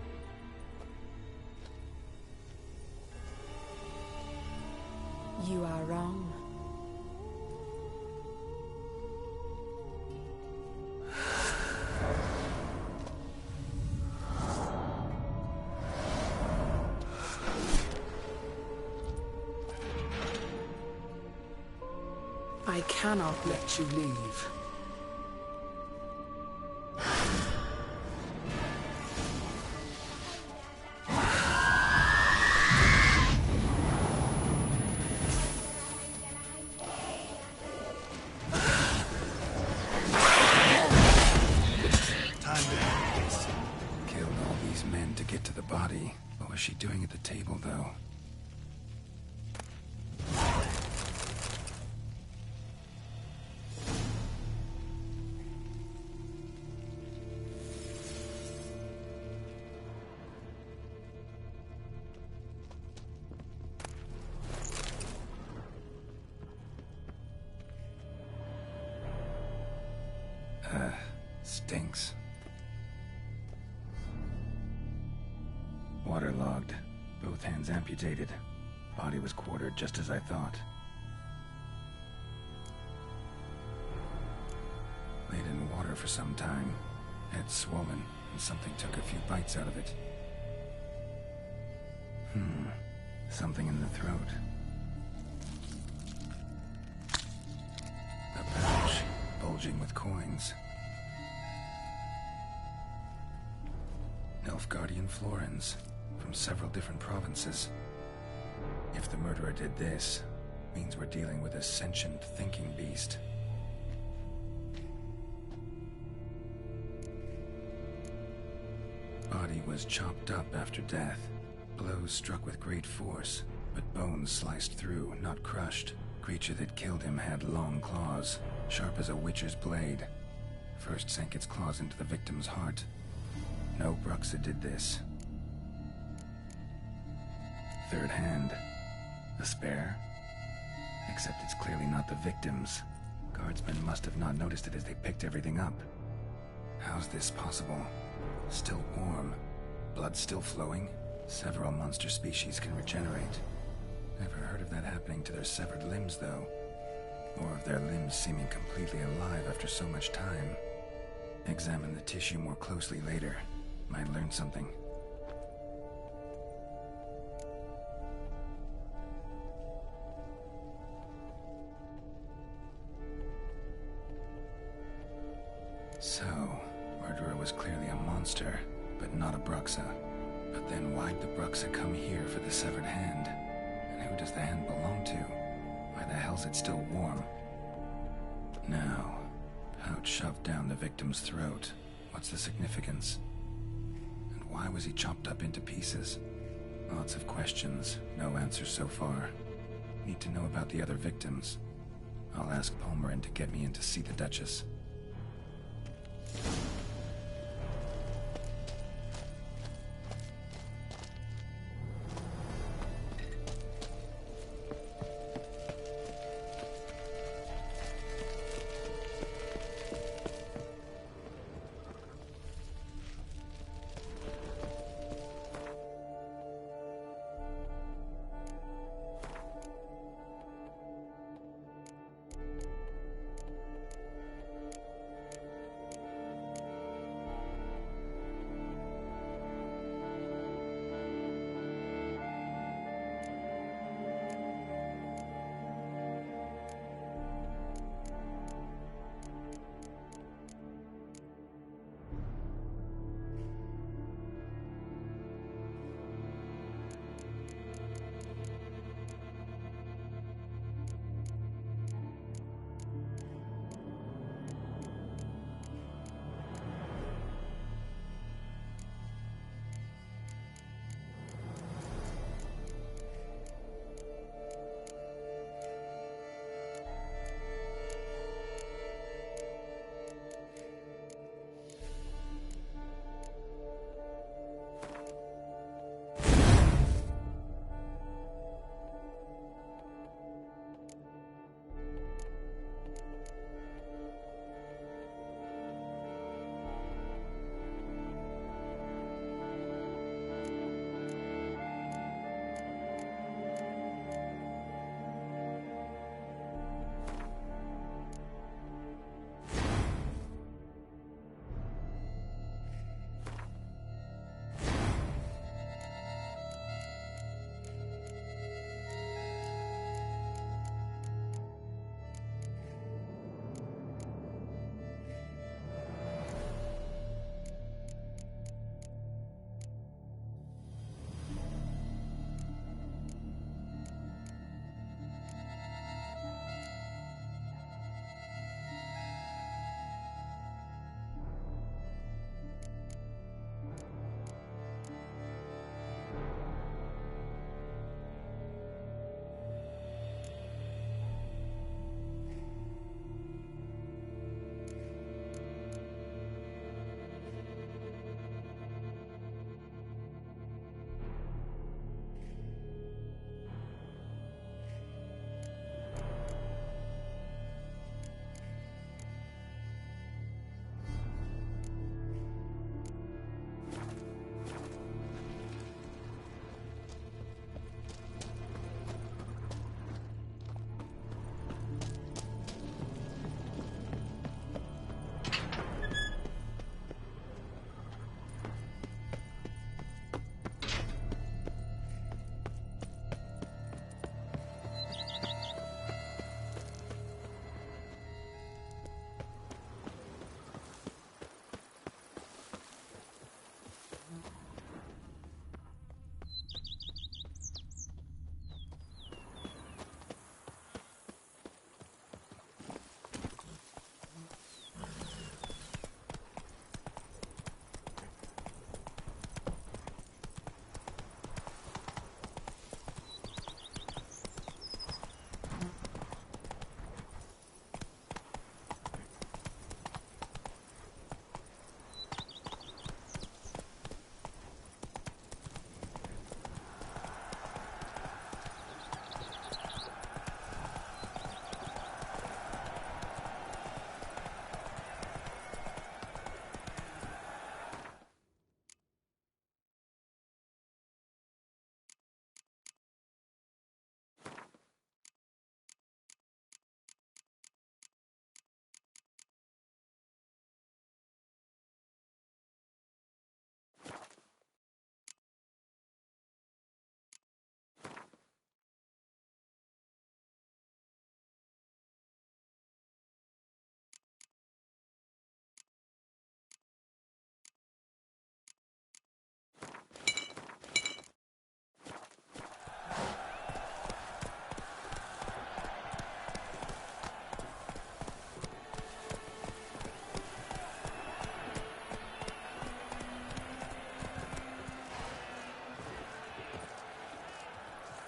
You are wrong. I cannot let you leave. Killed all these men to get to the body. What was she doing at the table, though? Stinks. Waterlogged. Both hands amputated. Body was quartered just as I thought. Laid in water for some time. Head swollen, and something took a few bites out of it. Something in the throat. A pouch, bulging with coins. Nilfgaardian florins, from several different provinces. If the murderer did this, means we're dealing with a sentient thinking beast. Body was chopped up after death. Blows struck with great force, but bones sliced through, not crushed. Creature that killed him had long claws, sharp as a witcher's blade. First sank its claws into the victim's heart. No Bruxa did this. Third hand. A spare? Except it's clearly not the victim's. Guardsmen must have not noticed it as they picked everything up. How's this possible? Still warm. Blood still flowing? Several monster species can regenerate. Never heard of that happening to their severed limbs, though. Or of their limbs seeming completely alive after so much time. Examine the tissue more closely later. Might learn something. So, murderer was clearly a monster, but not a Bruxa. But then why'd the Bruxa come here for the severed hand? And who does the hand belong to? Why the hell's it still warm? Now, pouch shoved down the victim's throat. What's the significance? And why was he chopped up into pieces? Lots of questions, no answers so far. Need to know about the other victims. I'll ask Palmerin to get me in to see the Duchess.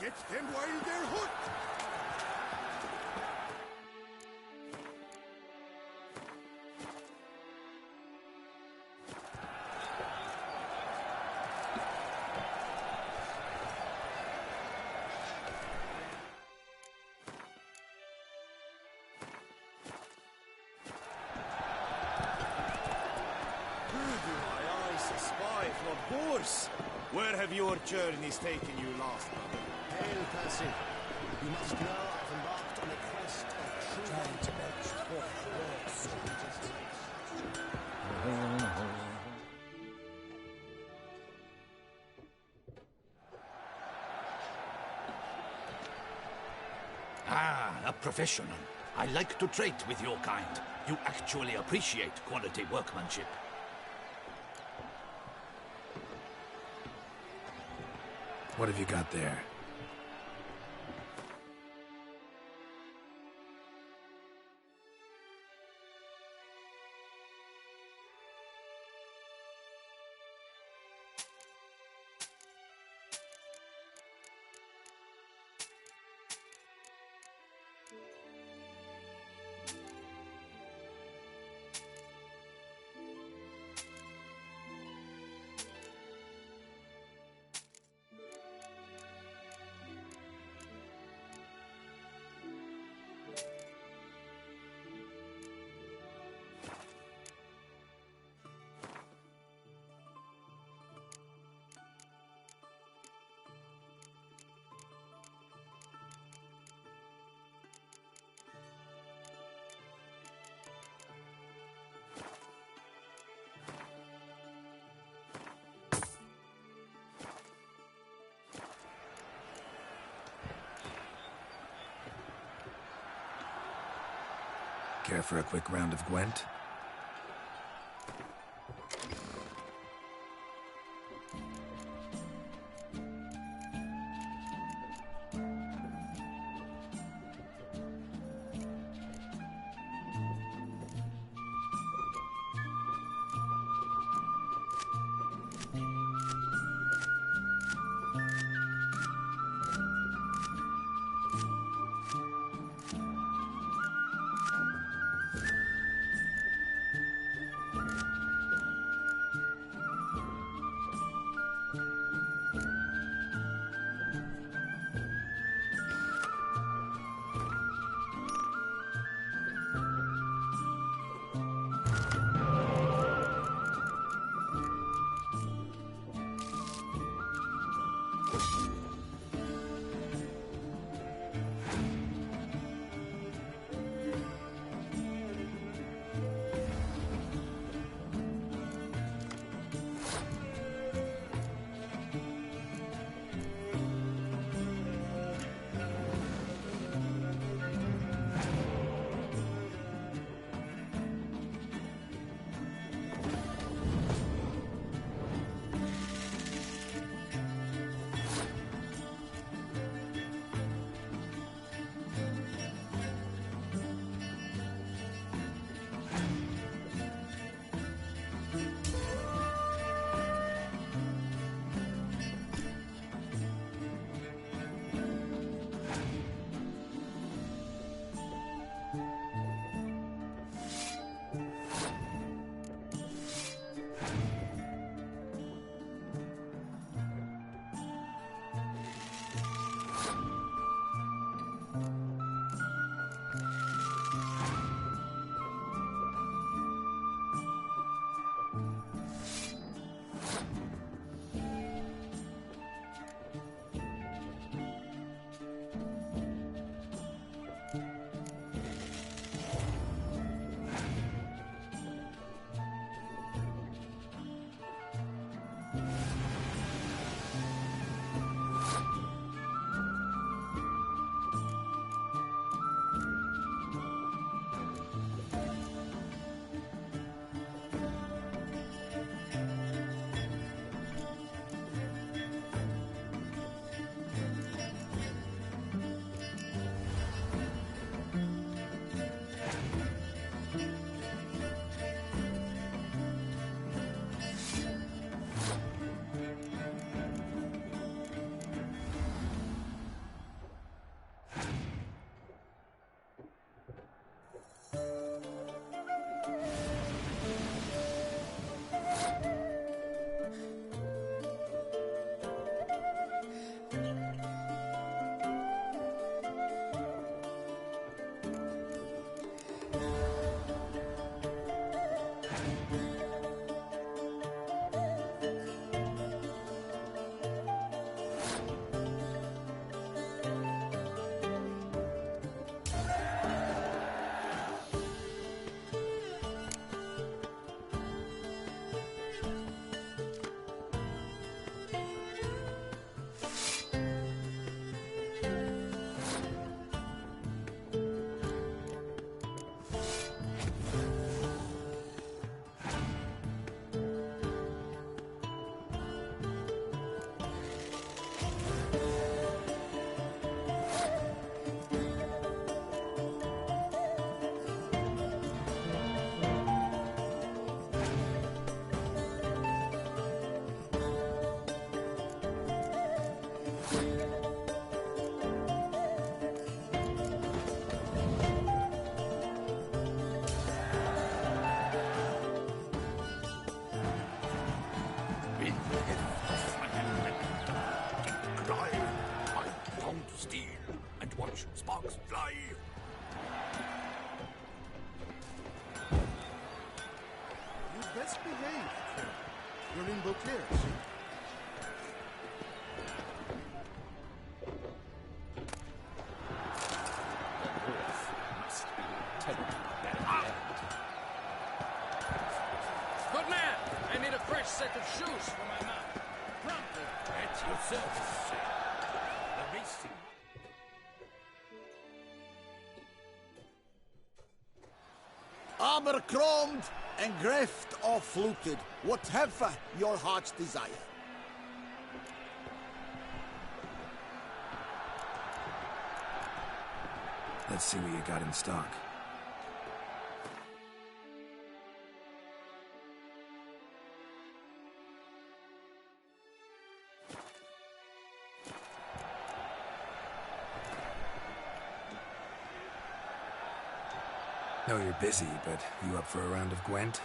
Get them while they're hot! Where have your journeys taken you last, brother? Hail, Percy. You must know I've embarked on a quest of true... Trying to belch forth A professional. I like to trade with your kind. You actually appreciate quality workmanship. What have you got there? Care for a quick round of Gwent? clear. Good man! I need a fresh set of shoes for my mount. Promptly. At your service, sir. The racing. Armor chromed and greft or fluted, whatever your heart's desire. Let's see what you got in stock. Know you're busy, but you up for a round of Gwent?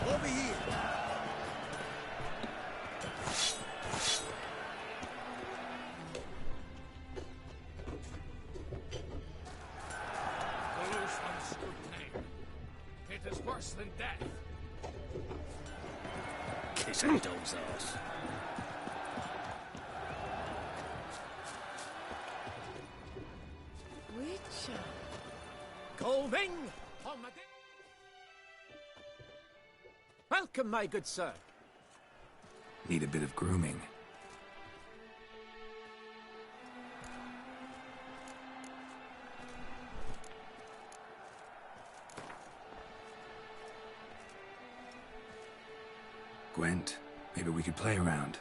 Over here. It is worse than death. Kiss a dog's ass. Witcher. Colving! Welcome, my good sir. Need a bit of grooming. Gwent, maybe we could play around.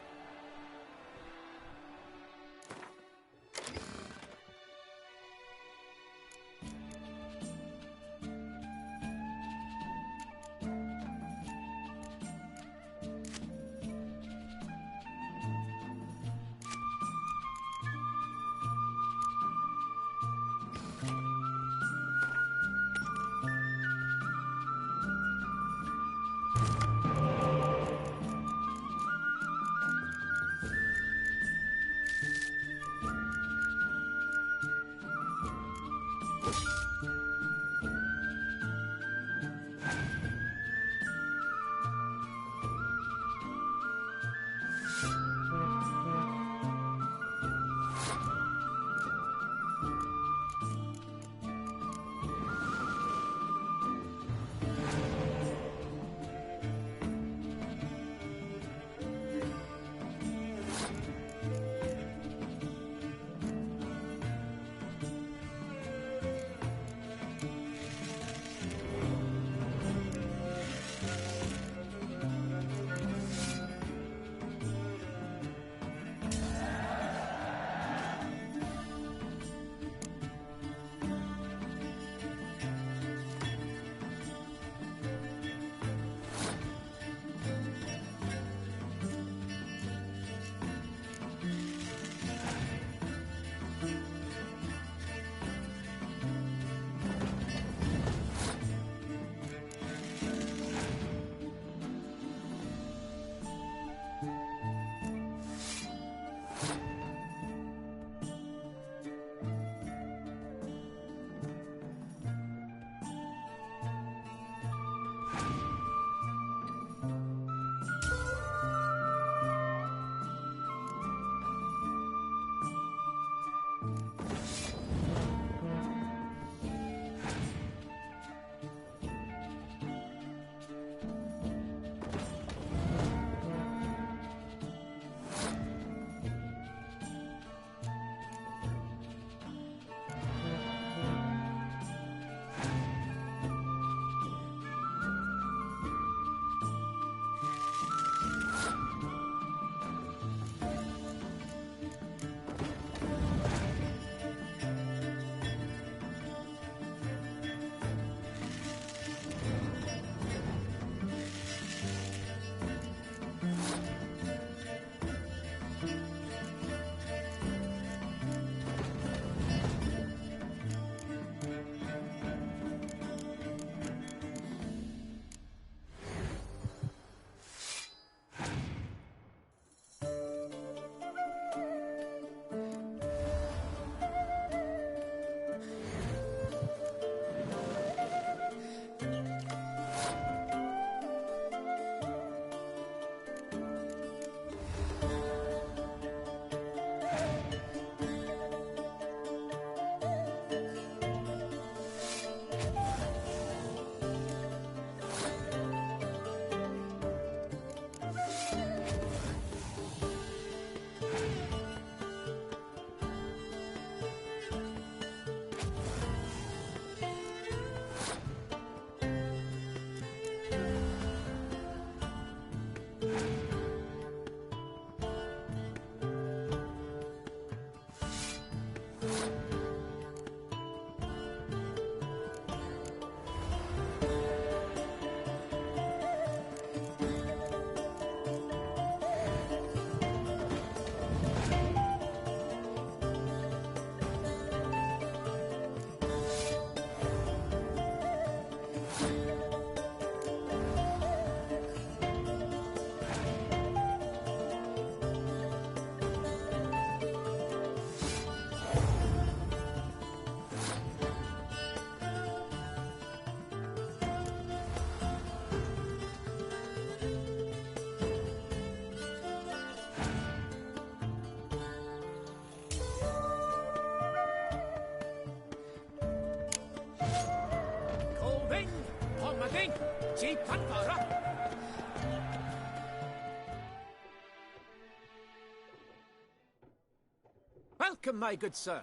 Welcome, my good sir.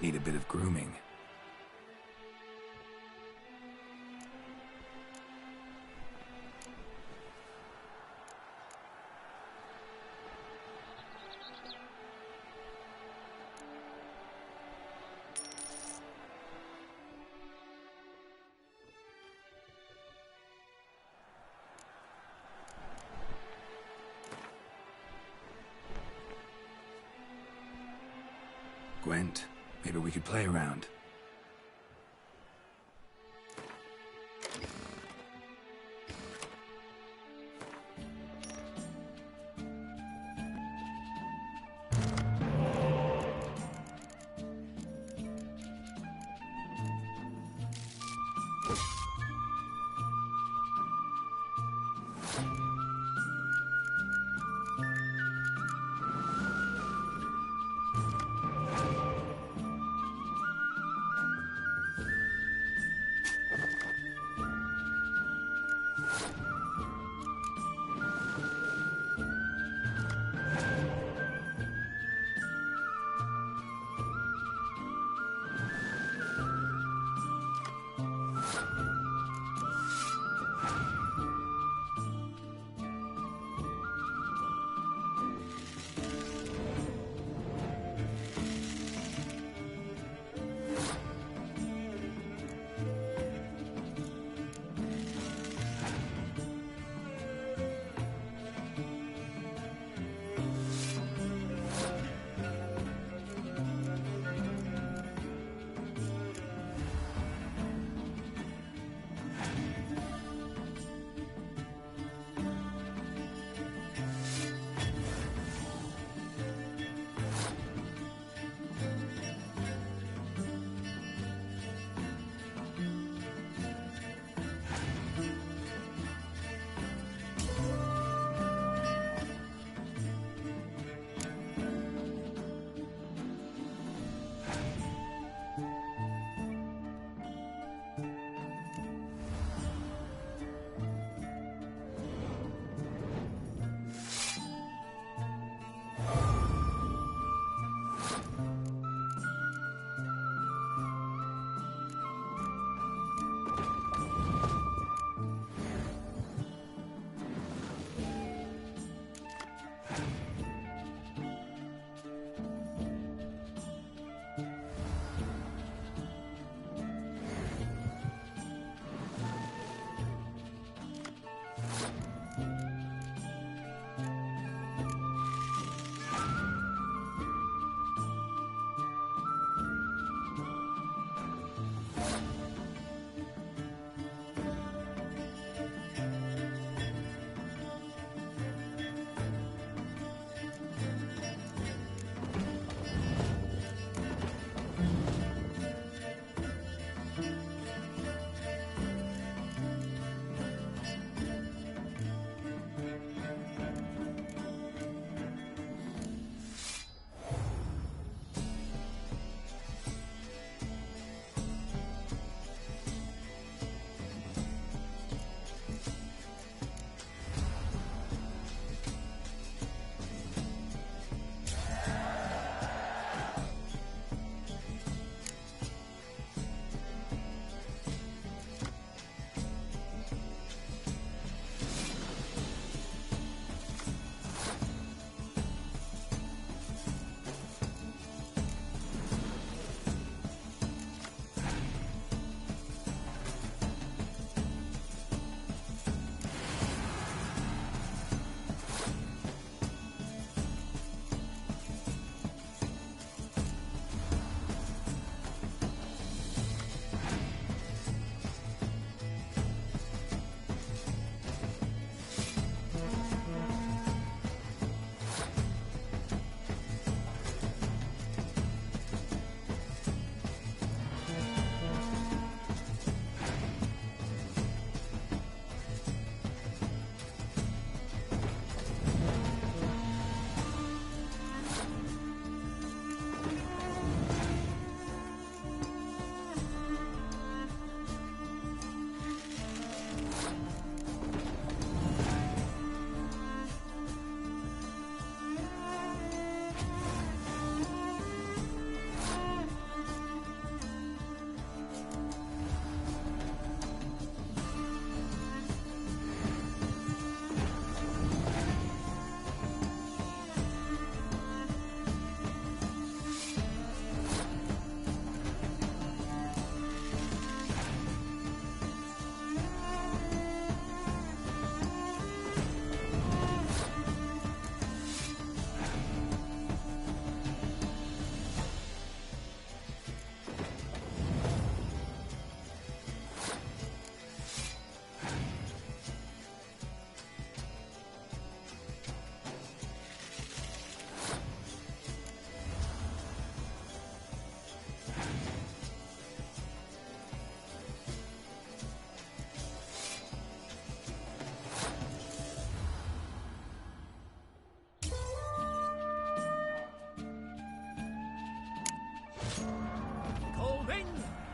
Need a bit of grooming. went. Maybe we could play around.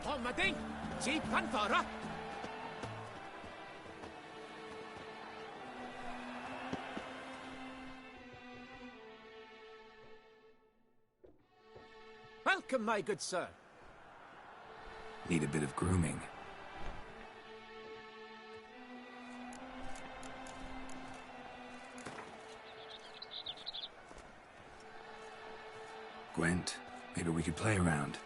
komma ding! Jeep kan föra! Welcome, my good sir. Need a bit of grooming. Gwent, maybe we could play around.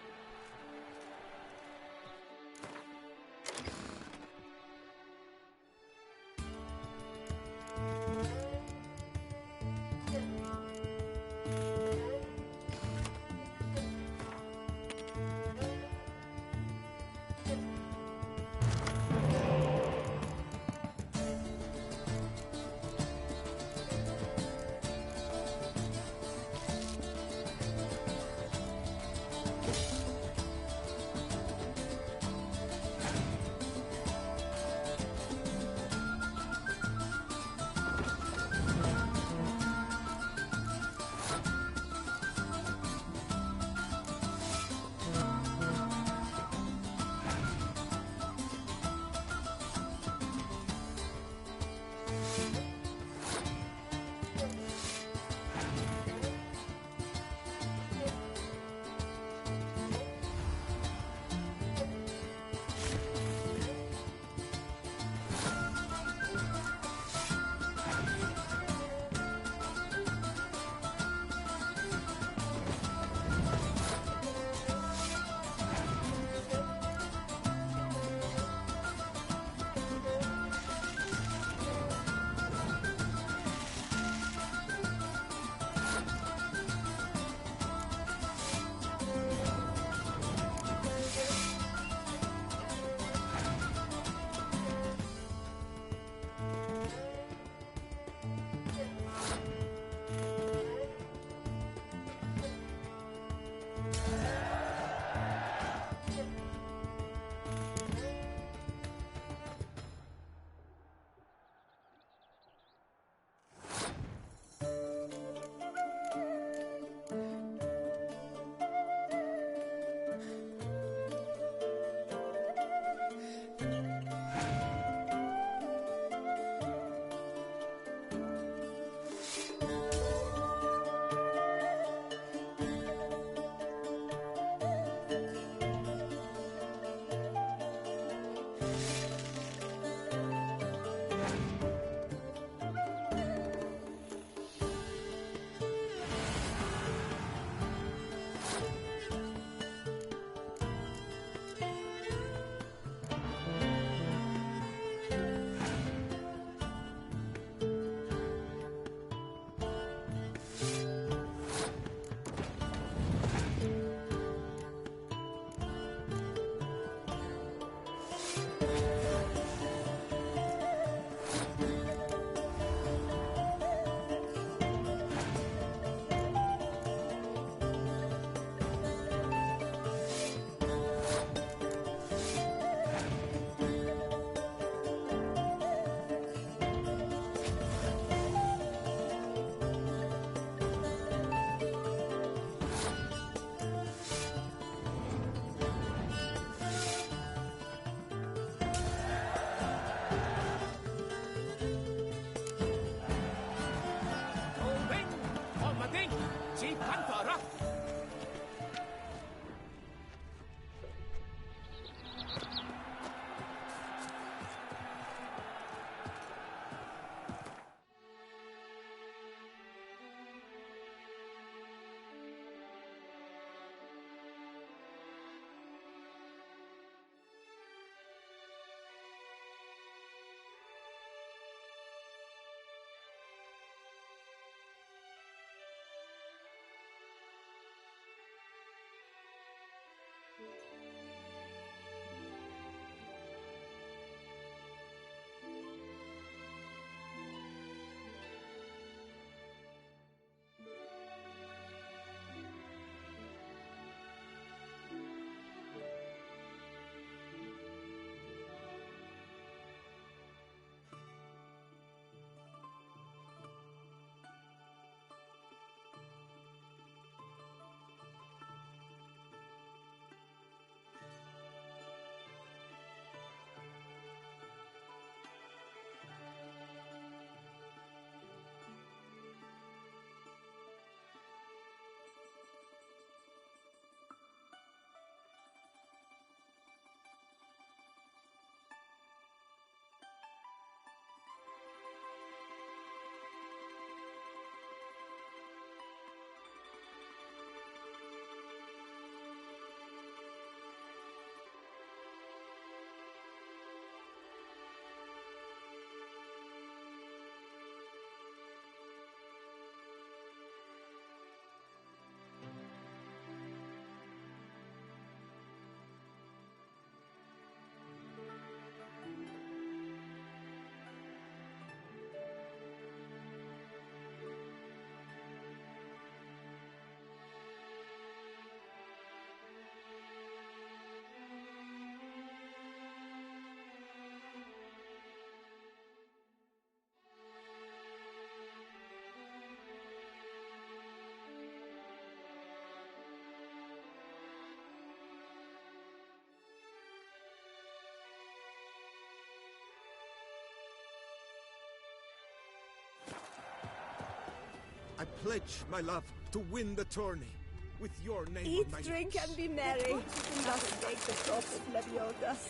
I pledge, my love, to win the tourney. With your name Eat, on my drink, lips. and be merry. Thus take the cross of Leviotas.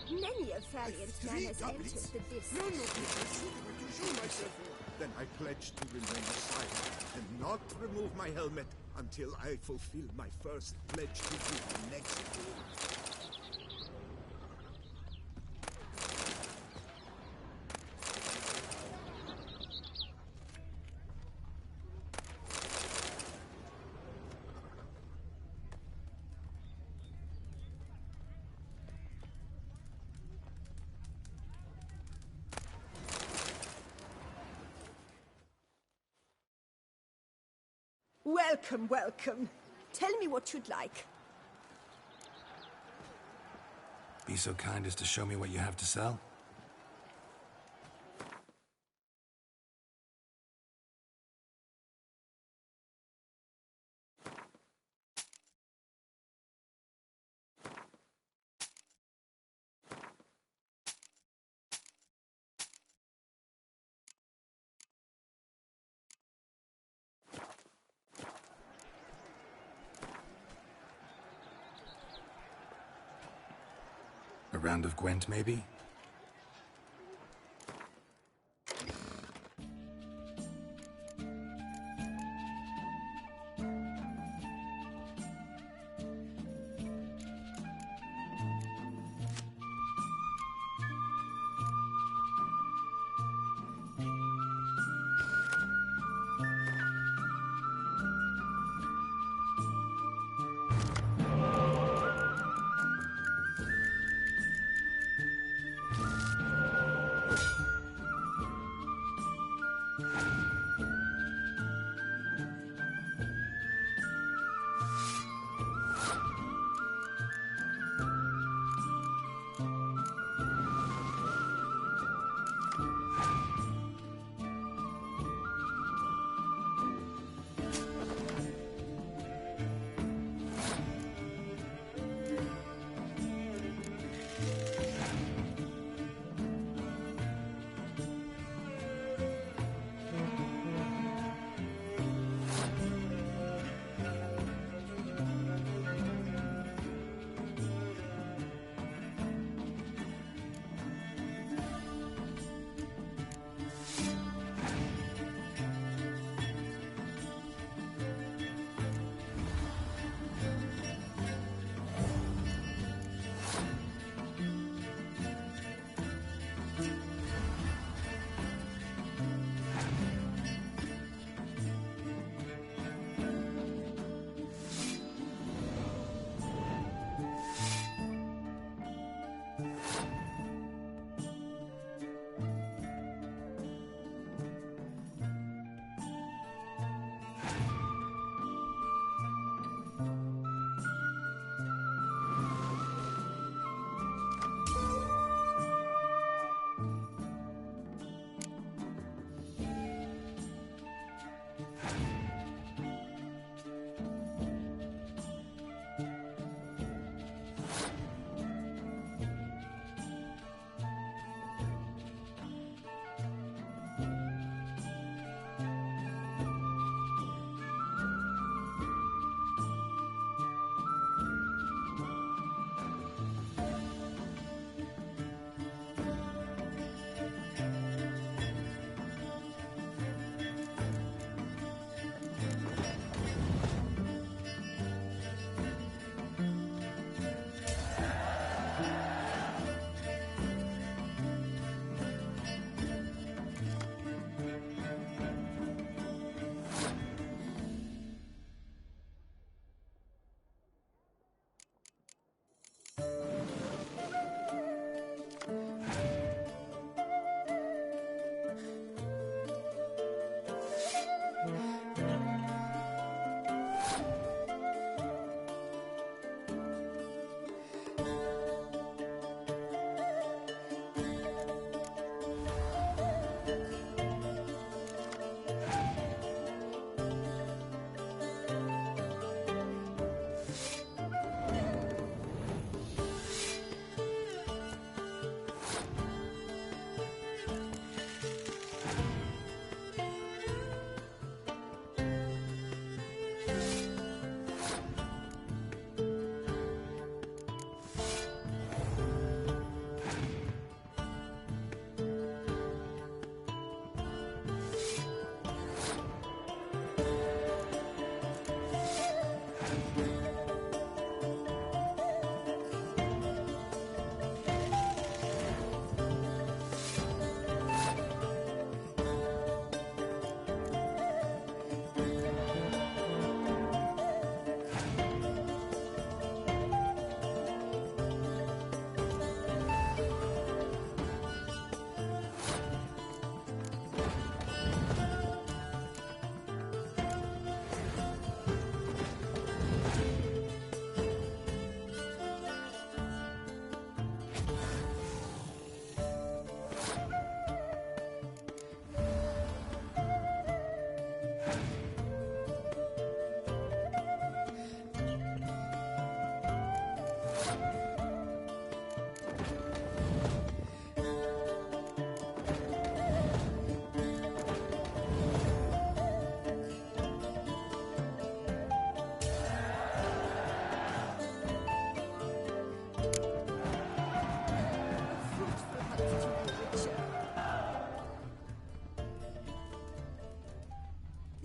Many a valiant man has entered the distance. No, to show myself. Then I pledge to remain silent and not remove my helmet until I fulfill my first pledge to you next year. Welcome, welcome. Tell me what you'd like. Be so kind as to show me what you have to sell? A round of Gwent, maybe?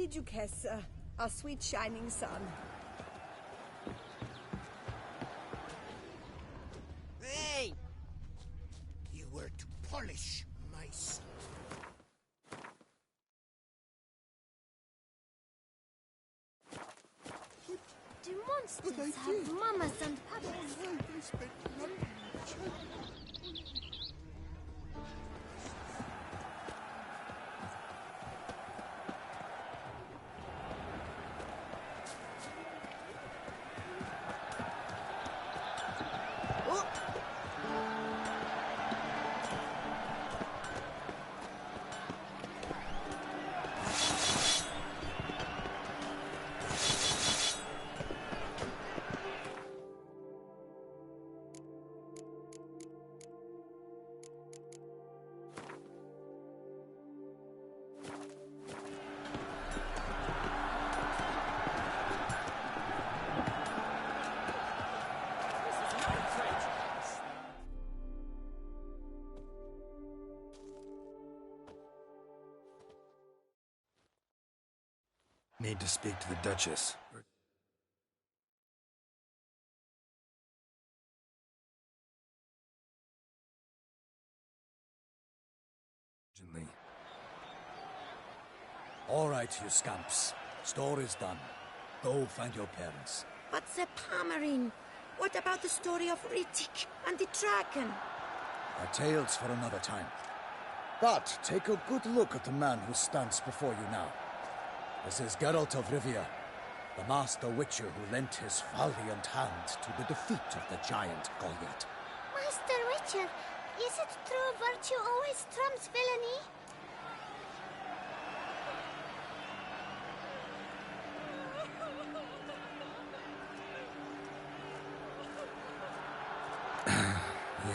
the Duchess, our sweet shining sun. Hey! You were to polish my sword. Do monsters have mamas and papas? Need to speak to the Duchess. Urgently. All right, you scamps. Story's done. Go find your parents. But the Palmerine, what about the story of Rittik and the dragon? Our tales for another time. But take a good look at the man who stands before you now. This is Geralt of Rivia, the master witcher who lent his valiant hand to the defeat of the giant Goliath. Master Witcher, is it true virtue always trumps villainy?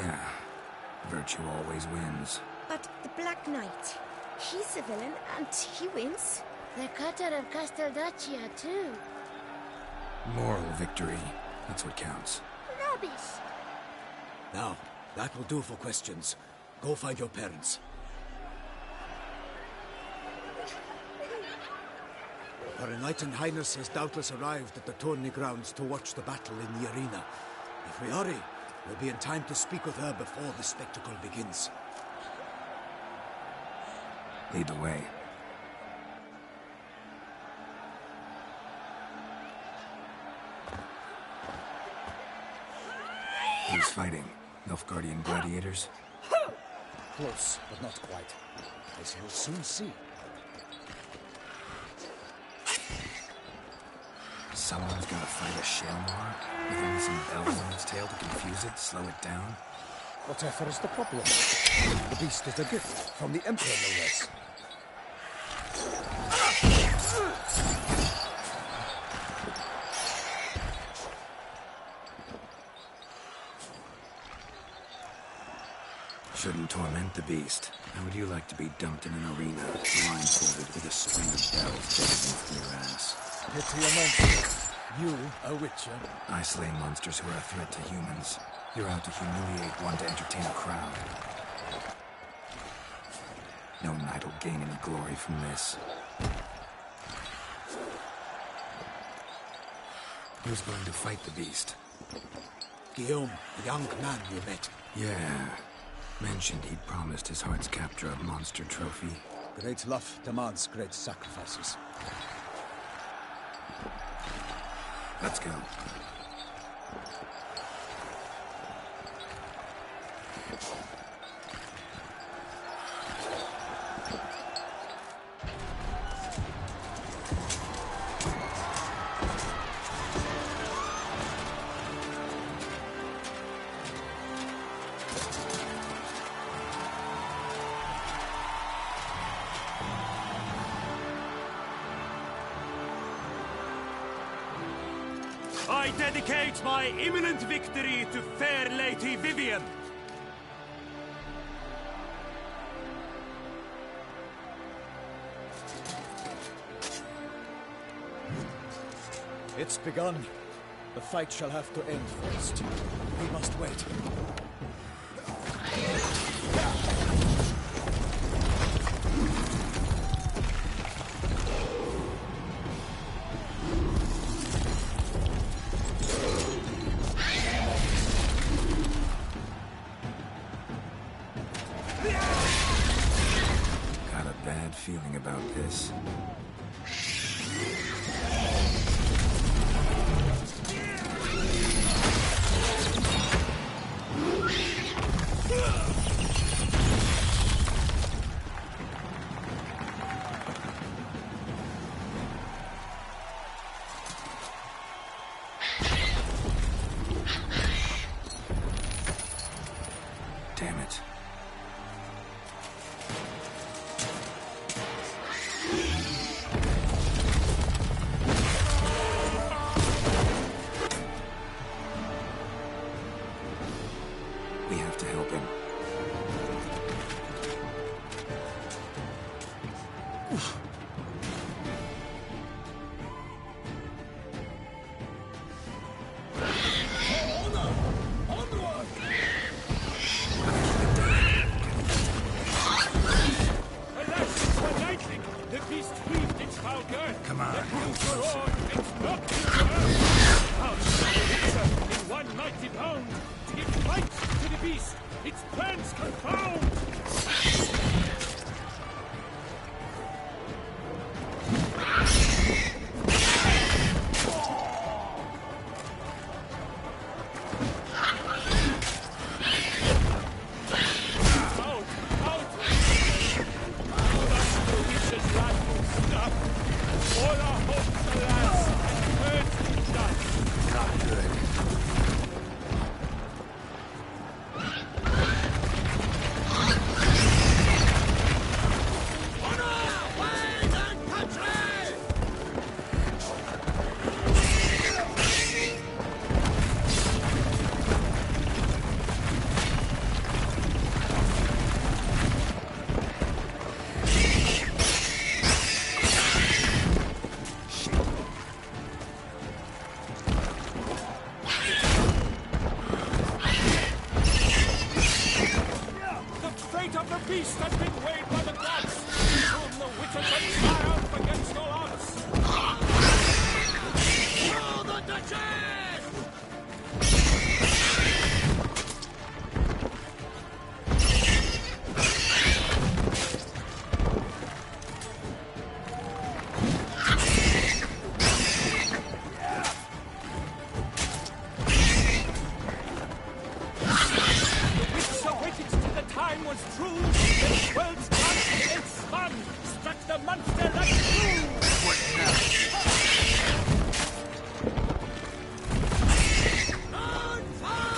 Yeah, virtue always wins. But the Black Knight, he's a villain and he wins. The cutter of Casteldacia, too. Moral victory. That's what counts. Rubbish. Now, that will do for questions. Go find your parents. Her Enlightened Highness has doubtless arrived at the tourney grounds to watch the battle in the arena. If we hurry, we'll be in time to speak with her before the spectacle begins. Lead the way. Who's fighting? Nilfgaardian gladiators? Close, but not quite. As you'll soon see. Someone's gotta fight a Shelmar with only some bells on its tail to confuse it, slow it down. Whatever is the problem? The beast is a gift from the Emperor, no less. Shouldn't torment the beast. How would you like to be dumped in an arena, blindfolded with a string of bells begging your ass? Pity a monster. You, a witcher? I slay monsters who are a threat to humans. You're out to humiliate one to entertain a crowd. No knight will gain any glory from this. Who's going to fight the beast? Guillaume, the young man you met. Yeah. Mentioned he'd promised his heart's capture a monster trophy. Great love demands great sacrifices. Let's go. I dedicate my imminent victory to fair Lady Vivian. It's begun. The fight shall have to end first. We must wait. bad feeling about this. Damn it. We have to help him. Come on. In one mighty bound, to give fight to the beast, its plans confound! Beast has been weighed by the gods, whom the witches have triumphed against all odds. For the Duchess! The witch awaited till the time was true. The world's dance and spun, struck the monster like glue. What now? On fire!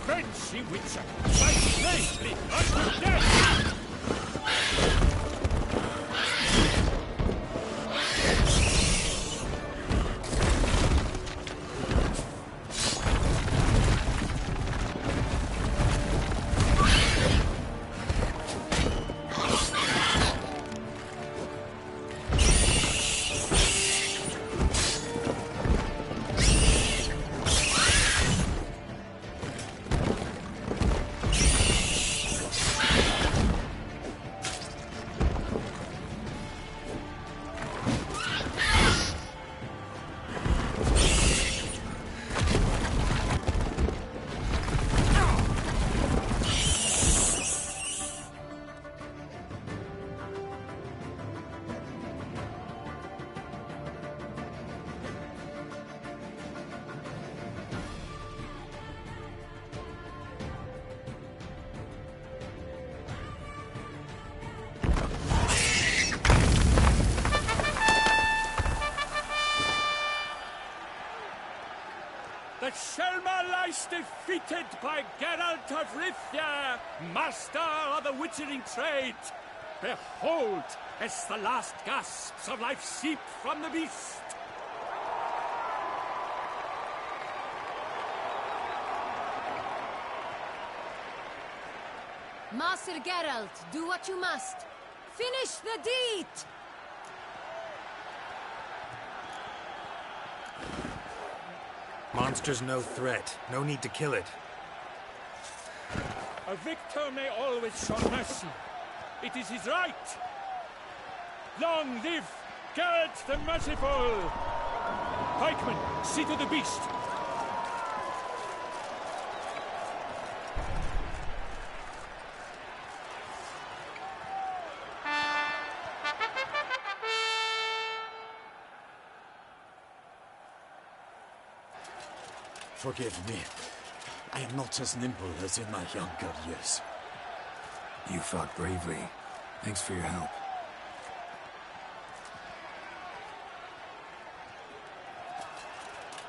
Avenge, ye witcher! Fight bravely unto death! The Shelma lies defeated by Geralt of Rivia, master of the witchering trade. Behold, as the last gasps of life seep from the beast. Master Geralt, do what you must. Finish the deed! Monster's no threat. No need to kill it. A victor may always show mercy. It is his right. Long live Geralt the Merciful! Pikemen, see to the beast. Forgive me. I am not as nimble as in my younger years. You fought bravely. Thanks for your help.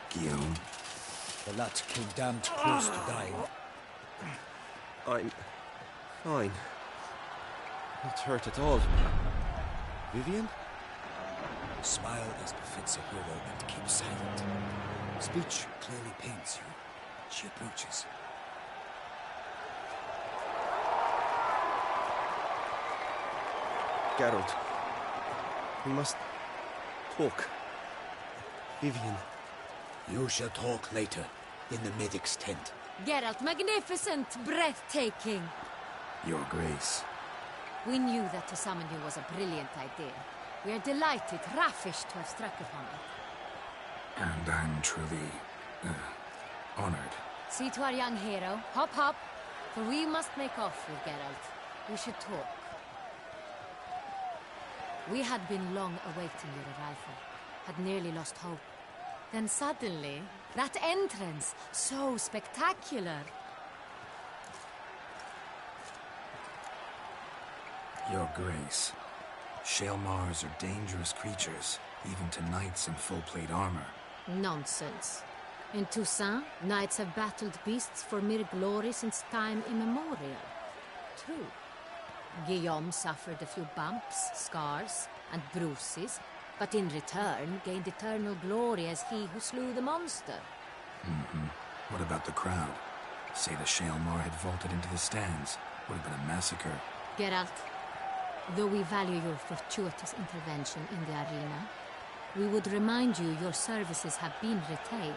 Guillaume? The lad came damned close to dying. I'm fine. Not hurt at all. Vivian? Smile as befits a hero and keep silent. Speech clearly pains you. She approaches. Geralt, we must talk. Vivian. You shall talk later, in the medic's tent. Geralt, magnificent, breathtaking. Your Grace. We knew that to summon you was a brilliant idea. We are delighted, ravished to have struck upon it. And I'm truly, honored. See to our young hero. Hop, hop. For we must make off with Geralt. We should talk. We had been long awaiting your arrival. Had nearly lost hope. Then suddenly, that entrance, so spectacular. Your Grace. Shaelmars are dangerous creatures, even to knights in full plate armor. Nonsense. In Toussaint, knights have battled beasts for mere glory since time immemorial. True. Guillaume suffered a few bumps, scars, and bruises, but in return gained eternal glory as he who slew the monster. What about the crowd? Say the Shaelmar had vaulted into the stands. Would have been a massacre. Geralt, though we value your fortuitous intervention in the arena, we would remind you your services have been retained,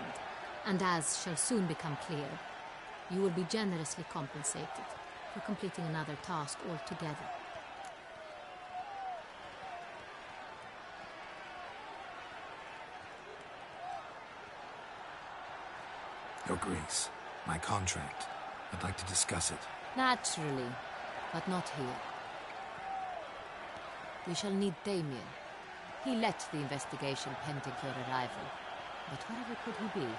and as shall soon become clear, you will be generously compensated for completing another task altogether. Your Grace, my contract. I'd like to discuss it. Naturally, but not here. We shall need Damien. He led the investigation pending your arrival. But wherever could he be?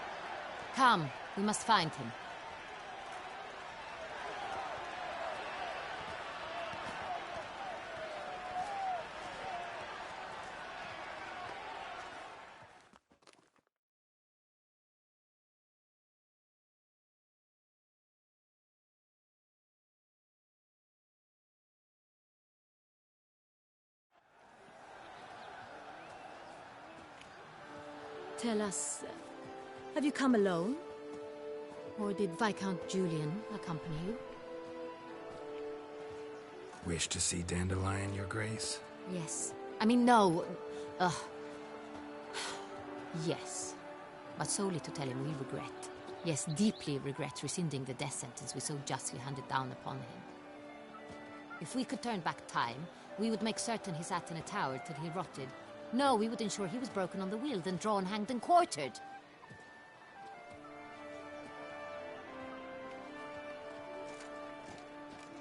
Come, we must find him. Tell us, have you come alone? Or did Viscount Julian accompany you? Wish to see Dandelion, Your Grace? Yes. I mean, no. Yes. But solely to tell him we regret. Yes, deeply regret rescinding the death sentence we so justly handed down upon him. If we could turn back time, we would make certain he sat in a tower till he rotted. No, we would ensure he was broken on the wheel, then drawn, hanged, and quartered.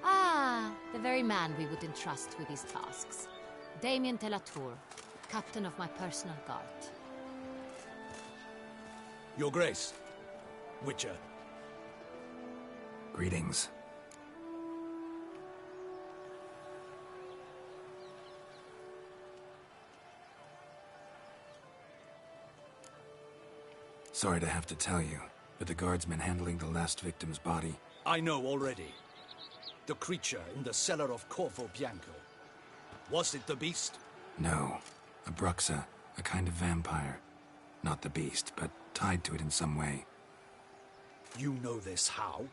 Ah, the very man we would entrust with these tasks. Damien de la Tour, captain of my personal guard. Your Grace. Witcher. Greetings. Sorry to have to tell you, but the guardsman handling the last victim's body... I know already. The creature in the cellar of Corvo Bianco. Was it the beast? No. A bruxa, a kind of vampire. Not the beast, but tied to it in some way. You know this how?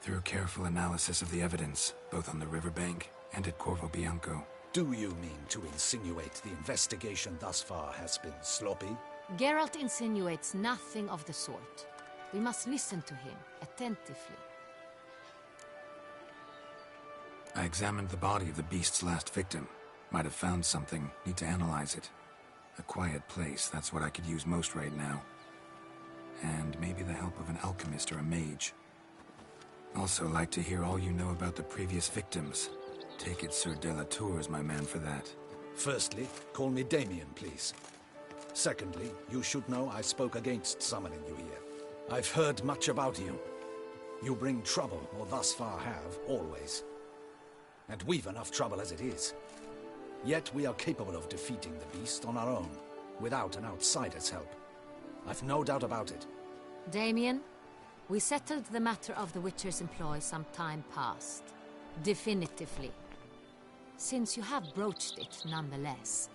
Through careful analysis of the evidence, both on the riverbank and at Corvo Bianco. Do you mean to insinuate the investigation thus far has been sloppy? Geralt insinuates nothing of the sort. We must listen to him attentively. I examined the body of the beast's last victim. Might have found something. Need to analyze it. A quiet place, that's what I could use most right now. And maybe the help of an alchemist or a mage. Also like to hear all you know about the previous victims. Take it Sir de la Tour is my man for that. Firstly, call me Damien, please. Secondly, you should know I spoke against summoning you here. I've heard much about you. You bring trouble, or thus far have, always. And we've enough trouble as it is. Yet we are capable of defeating the beast on our own, without an outsider's help. I've no doubt about it. Damien, we settled the matter of the Witcher's employ some time past. Definitively. Since you have broached it nonetheless,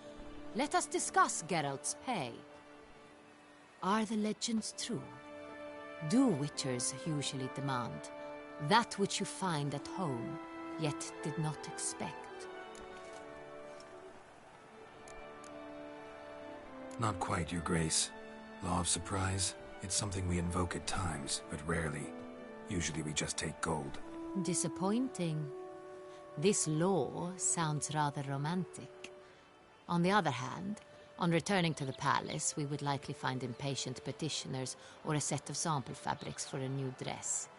let us discuss Geralt's pay. Are the legends true? Do Witchers usually demand that which you find at home, yet did not expect? Not quite, Your Grace. Law of surprise, it's something we invoke at times, but rarely. Usually we just take gold. Disappointing. This law sounds rather romantic. On the other hand, on returning to the palace, we would likely find impatient petitioners or a set of sample fabrics for a new dress.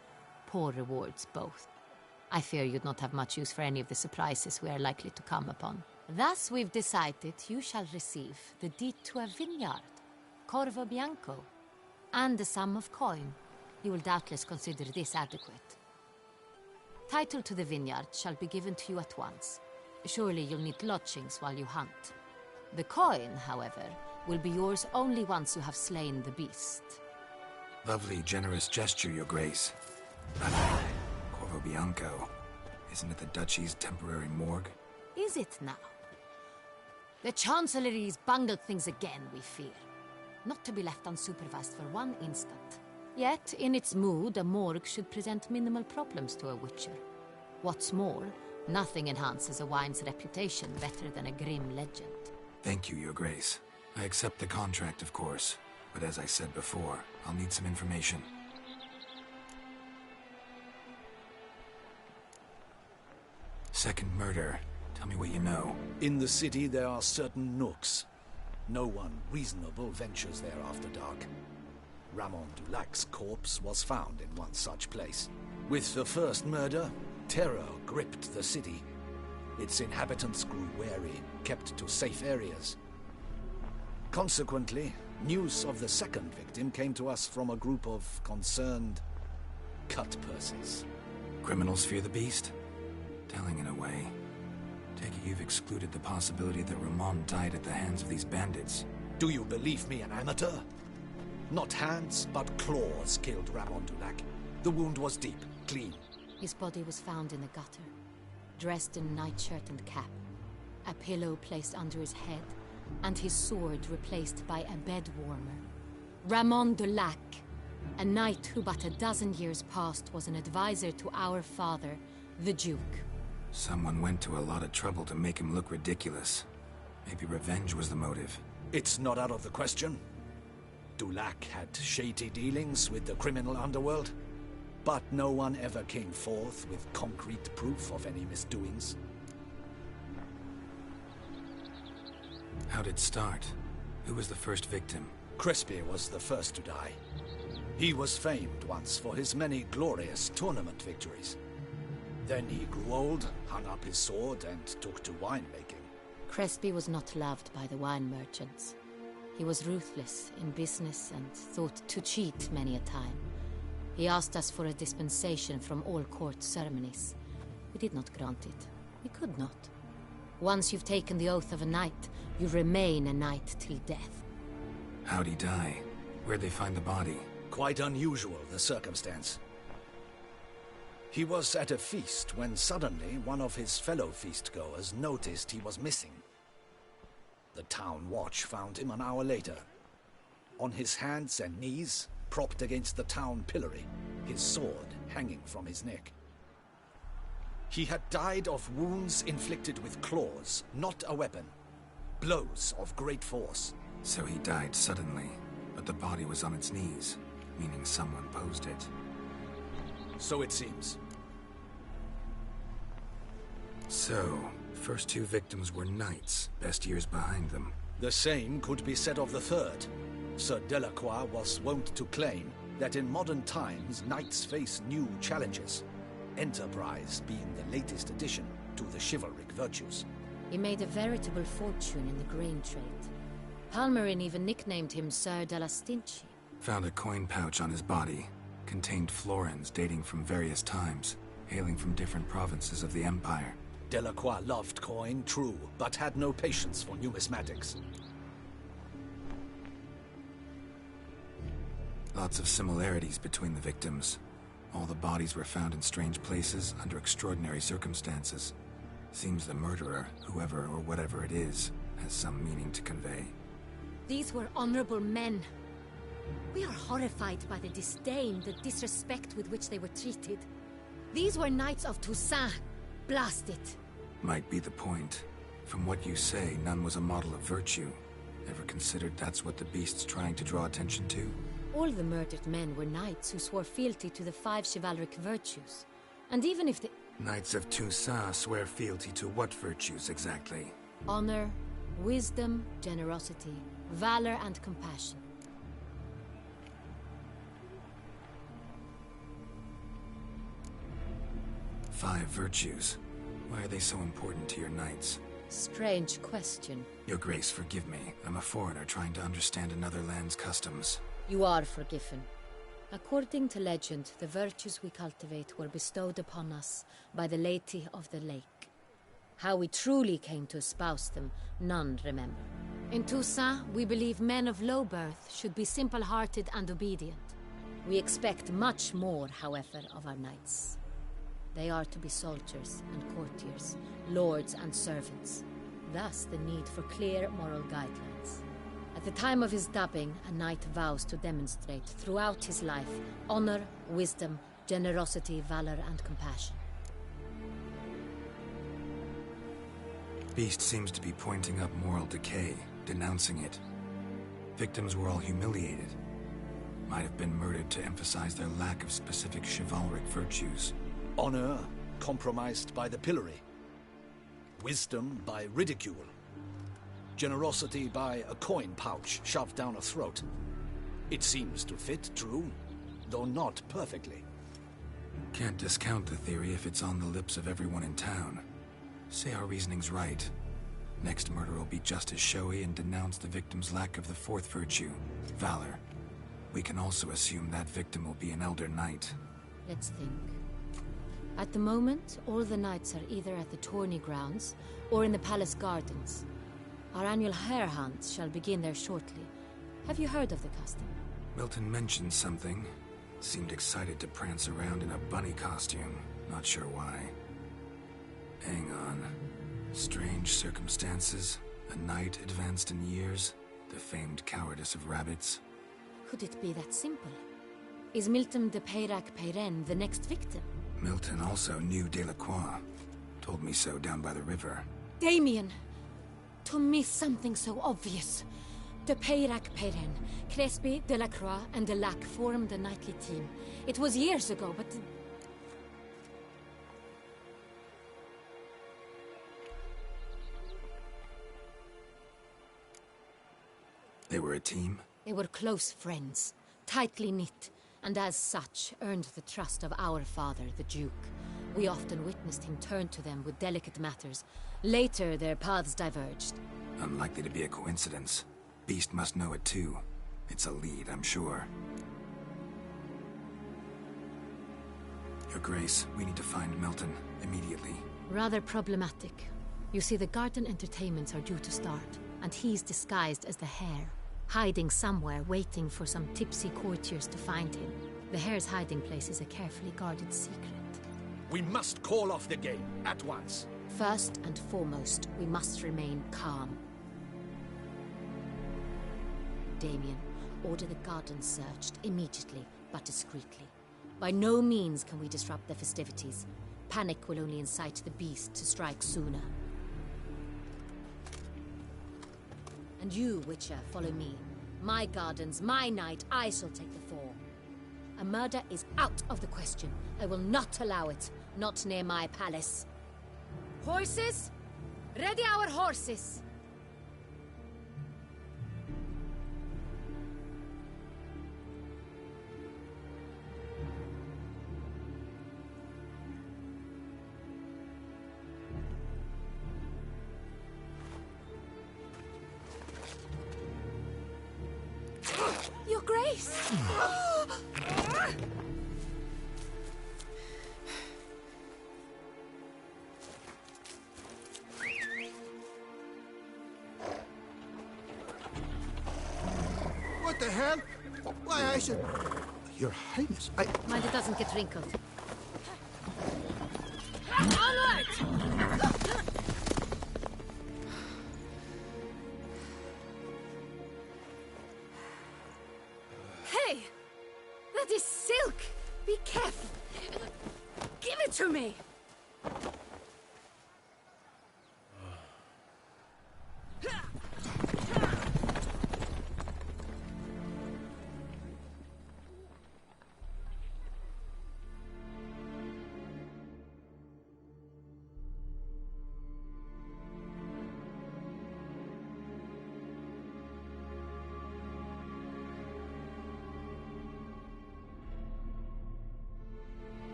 Poor rewards, both. I fear you'd not have much use for any of the surprises we are likely to come upon. Thus, we've decided you shall receive the deed to a vineyard, Corvo Bianco, and a sum of coin. You will doubtless consider this adequate. Title to the vineyard shall be given to you at once. Surely you'll need lodgings while you hunt. The coin, however, will be yours only once you have slain the beast. Lovely, generous gesture, Your Grace. But Corvo Bianco, isn't it the Duchy's temporary morgue? Is it now? The Chancellery's bungled things again, we fear. Not to be left unsupervised for one instant. Yet, in its mood, a morgue should present minimal problems to a Witcher. What's more, nothing enhances a wine's reputation better than a grim legend. Thank you, Your Grace. I accept the contract, of course. But as I said before, I'll need some information. Second murder. Tell me what you know. In the city, there are certain nooks. No one reasonable ventures there after dark. Ramon Dulac's corpse was found in one such place. With the first murder, terror gripped the city. Its inhabitants grew wary, kept to safe areas. Consequently, news of the second victim came to us from a group of concerned cut-purses. Criminals fear the beast? Telling in a way. Take it you've excluded the possibility that Ramon died at the hands of these bandits. Do you believe me an amateur? Not hands, but claws killed Ramon Dulac. The wound was deep, clean. His body was found in a gutter, dressed in nightshirt and cap, a pillow placed under his head, and his sword replaced by a bed warmer. Ramon de Lac, a knight who but a dozen years past was an advisor to our father, the Duke. Someone went to a lot of trouble to make him look ridiculous. Maybe revenge was the motive. It's not out of the question. Dulac had shady dealings with the criminal underworld, but no one ever came forth with concrete proof of any misdoings. How'd it start? Who was the first victim? Crespi was the first to die. He was famed once for his many glorious tournament victories. Then he grew old, hung up his sword, and took to winemaking. Crespi was not loved by the wine merchants. He was ruthless in business and thought to cheat many a time. He asked us for a dispensation from all court ceremonies. We did not grant it. We could not. Once you've taken the oath of a knight, you remain a knight till death. How'd he die? Where'd they find the body? Quite unusual, the circumstance. He was at a feast when suddenly one of his fellow feastgoers noticed he was missing. The town watch found him an hour later. On his hands and knees, propped against the town pillory, his sword hanging from his neck. He had died of wounds inflicted with claws, not a weapon. Blows of great force. So he died suddenly, but the body was on its knees, meaning someone posed it. So it seems. So, first two victims were knights, best years behind them. The same could be said of the third. Sir Delacroix was wont to claim that in modern times knights face new challenges, enterprise being the latest addition to the chivalric virtues. He made a veritable fortune in the grain trade. Palmerin even nicknamed him Sir de la Stinchi. Found a coin pouch on his body. Contained florins dating from various times, hailing from different provinces of the Empire. Delacroix loved coin, true, but had no patience for numismatics. Lots of similarities between the victims. All the bodies were found in strange places under extraordinary circumstances. Seems the murderer, whoever or whatever it is, has some meaning to convey. These were honorable men. We are horrified by the disdain, the disrespect with which they were treated. These were knights of Toussaint. Blast it. Might be the point. From what you say, none was a model of virtue. Ever considered that's what the beast's trying to draw attention to? All the murdered men were knights who swore fealty to the 5 chivalric virtues. And even if the... Knights of Toussaint swear fealty to what virtues exactly? Honor, wisdom, generosity, valor, and compassion. Five virtues. Why are they so important to your knights? Strange question. Your Grace, forgive me. I'm a foreigner trying to understand another land's customs. You are forgiven. According to legend, the virtues we cultivate were bestowed upon us by the Lady of the Lake. How we truly came to espouse them, none remember. In Toussaint, we believe men of low birth should be simple-hearted and obedient. We expect much more, however, of our knights. They are to be soldiers and courtiers, lords and servants. Thus the need for clear moral guidelines. At the time of his dubbing, a knight vows to demonstrate throughout his life honor, wisdom, generosity, valor, and compassion. Beast seems to be pointing up moral decay, denouncing it. Victims were all humiliated. Might have been murdered to emphasize their lack of specific chivalric virtues. Honor compromised by the pillory. Wisdom by ridicule. Generosity by a coin pouch shoved down a throat. It seems to fit, true, though not perfectly. Can't discount the theory if it's on the lips of everyone in town. Say our reasoning's right. Next murder will be just as showy and denounce the victim's lack of the fourth virtue, valor. We can also assume that victim will be an elder knight. Let's think. At the moment, all the knights are either at the tourney grounds or in the palace gardens. Our annual hare hunts shall begin there shortly. Have you heard of the custom? Milton mentioned something. Seemed excited to prance around in a bunny costume. Not sure why. Hang on. Strange circumstances. A knight advanced in years. The famed cowardice of rabbits. Could it be that simple? Is Milton de Peyrac-Peyren the next victim? Milton also knew Delacroix. Told me so down by the river. Damien! To me, something so obvious. De Peyrac-Peyren, Crespi, Delacroix, and Delac formed the nightly team. It was years ago, but... They were a team? They were close friends, tightly knit, and as such earned the trust of our father, the Duke. We often witnessed him turn to them with delicate matters. Later, their paths diverged. Unlikely to be a coincidence. Beast must know it too. It's a lead, I'm sure. Your Grace, we need to find Milton, immediately. Rather problematic. You see, the garden entertainments are due to start, and he's disguised as the Hare, hiding somewhere, waiting for some tipsy courtiers to find him. The Hare's hiding place is a carefully guarded secret. We must call off the game, at once. First and foremost, we must remain calm. Damien, order the garden searched immediately, but discreetly. By no means can we disrupt the festivities. Panic will only incite the beast to strike sooner. And you, Witcher, follow me. My gardens, my night, I shall take the fall. A murder is out of the question. I will not allow it. Not near my palace. Horses? Ready our horses! Your Grace! What the hell? Why, I should... Your Highness, I... Mind it doesn't get wrinkled. Onward! Hey! That is silk! Be careful! Give it to me!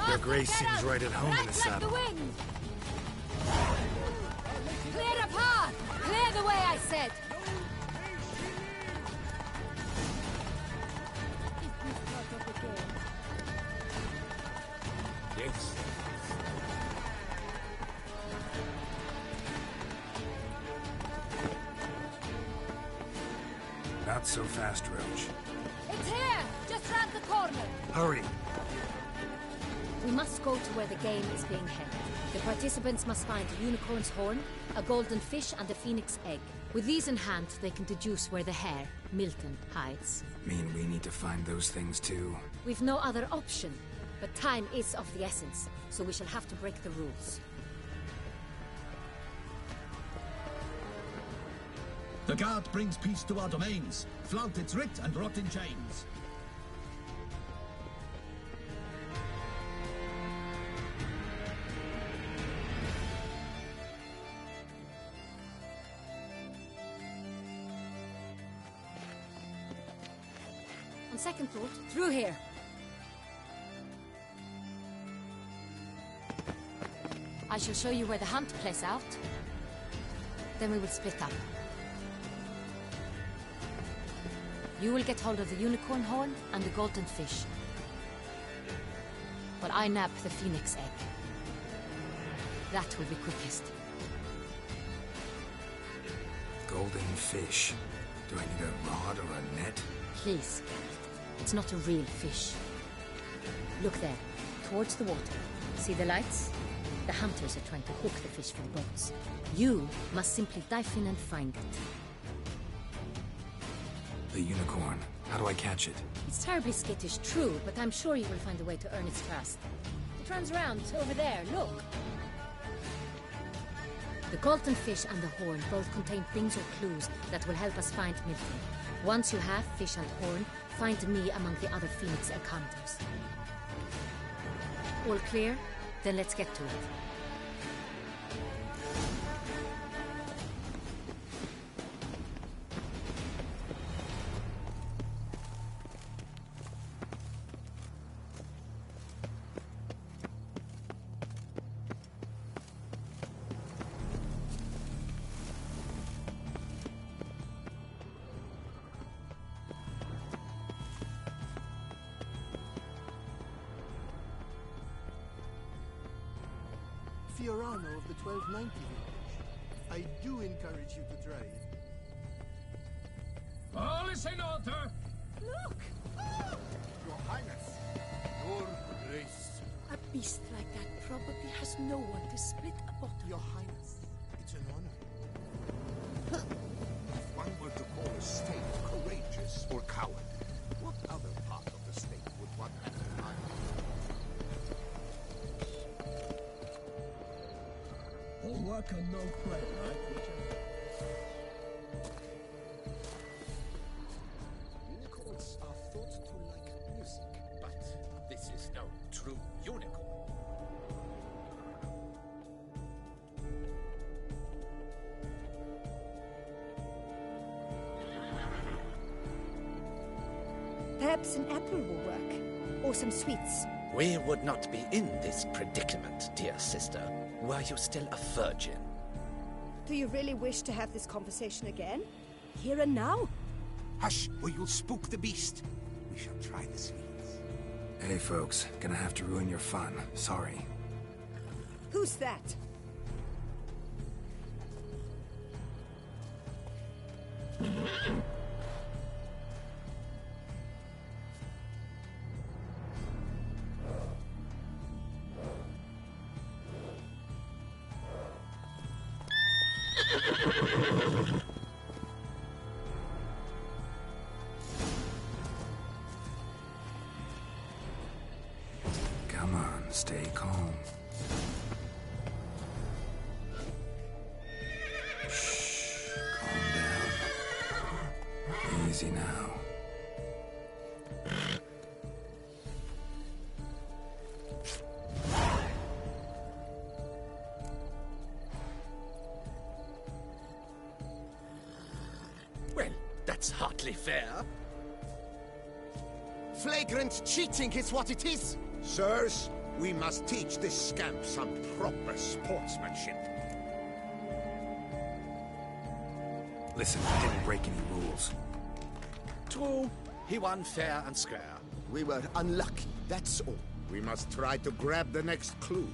Your Grace seems right at home in the saddle. Like the wind. Clear a path! Clear the way, I said! Yes. Not so fast, Roach. It's here! Just round the corner! Hurry! We must go to where the game is being held. The participants must find a unicorn's horn, a golden fish, and a phoenix egg. With these in hand, they can deduce where the Hare, Milton, hides. Mean we need to find those things too? We've no other option, but time is of the essence, so we shall have to break the rules. The guard brings peace to our domains. Flaunt its writ and rot in chains. On second thought, through here. I shall show you where the hunt plays out. Then we will split up. You will get hold of the unicorn horn and the golden fish, while I nab the phoenix egg. That will be quickest. Golden fish. Do I need a rod or a net? Please, it's not a real fish. Look there, towards the water. See the lights? The hunters are trying to hook the fish for the boats. You must simply dive in and find it. The unicorn. How do I catch it? It's terribly skittish, true, but I'm sure you will find a way to earn its trust. It runs around over there, look. The golden fish and the horn both contain things or clues that will help us find Milton. Once you have fish and horn, find me among the other phoenix egg hunters. All clear? Then let's get to it. Fiorano of the 1290 village. I do encourage you to try it. All is in order. Look! Your Highness, your grace. A beast like that probably has no one to split a bottle. Your Highness, it's an honor. If one were to call a state courageous or coward, what other part of the state would one have in mind? All work and no play, right, Richard? Unicorns are thought to like music, but this is no true unicorn. Perhaps an apple will work. Or some sweets. We would not be in this predicament, dear sister, were you still a virgin. Do you really wish to have this conversation again? Here and now? Hush, or you'll spook the beast. We shall try the sweets. Hey, folks. Gonna have to ruin your fun. Sorry. Who's that? Come on, stay calm. Shh, calm down. Easy now. Well, that's hardly fair. Flagrant cheating is what it is. Sirs, we must teach this scamp some proper sportsmanship. Listen, I didn't break any rules. True, he won fair and square. We were unlucky, that's all. We must try to grab the next clue.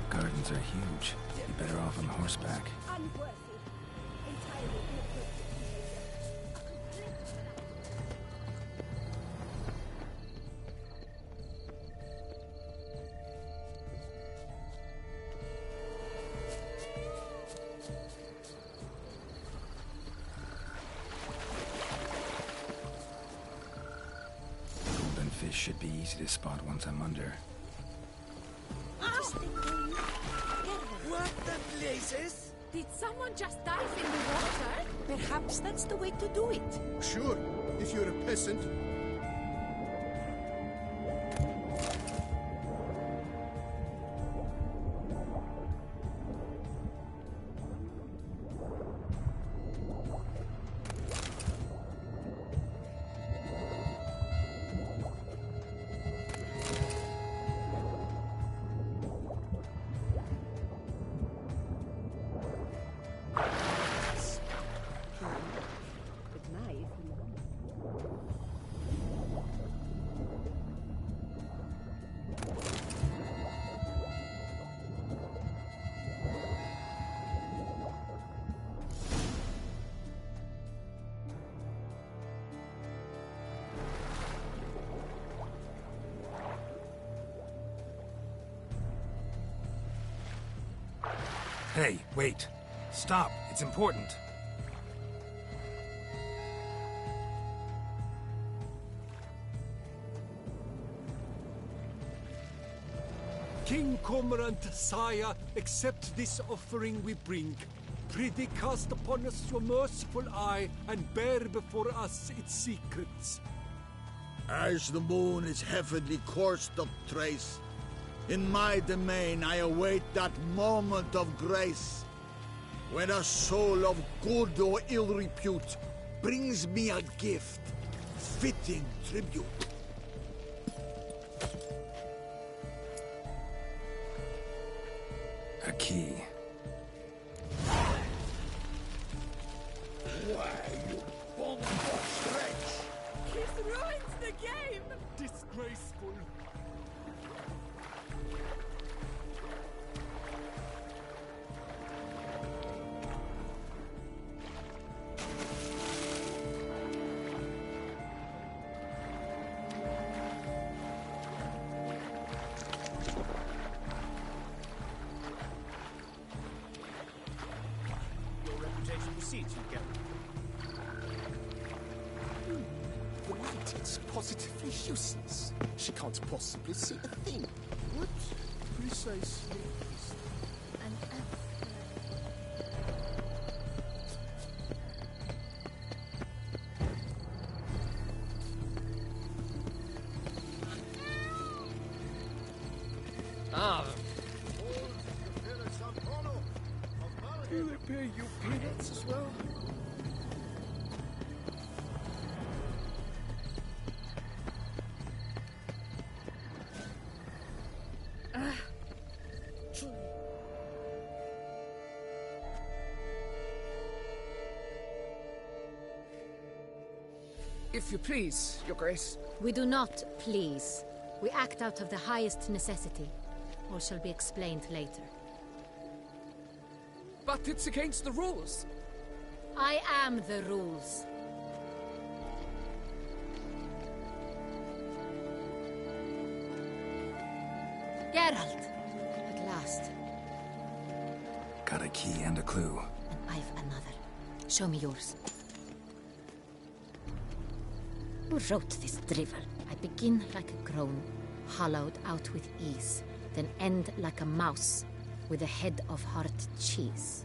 Gardens are huge. You're better off on horseback. Unworthy. Entirely inappropriate behavior. Golden fish should be easy to spot once I'm under. What the blazes? Did someone just dive in the water? Perhaps that's the way to do it. Sure, if you're a peasant. Hey, wait. Stop. It's important. King Cormorant, sire, accept this offering we bring. Prithee cast upon us your merciful eye, and bear before us its secrets. As the moon is heavily coursed of trace, in my domain I await that moment of grace, when a soul of good or ill repute brings me a gift, fitting tribute. A key. Why, you bomb-boss wretch! He's ruined the game! Disgraceful. Your reputation precedes you, Geralt. The light is positively useless. She can't possibly see a thing. What precisely is An Ah, Do they pay you peanuts as well? If you please, Your Grace. We do not please. We act out of the highest necessity. All shall be explained later. But it's against the rules. I am the rules. Geralt! At last. Got a key and a clue. And I've another. Show me yours. Who wrote this drivel? I begin like a groan, hollowed out with ease, then end like a mouse, with a head of hard cheese.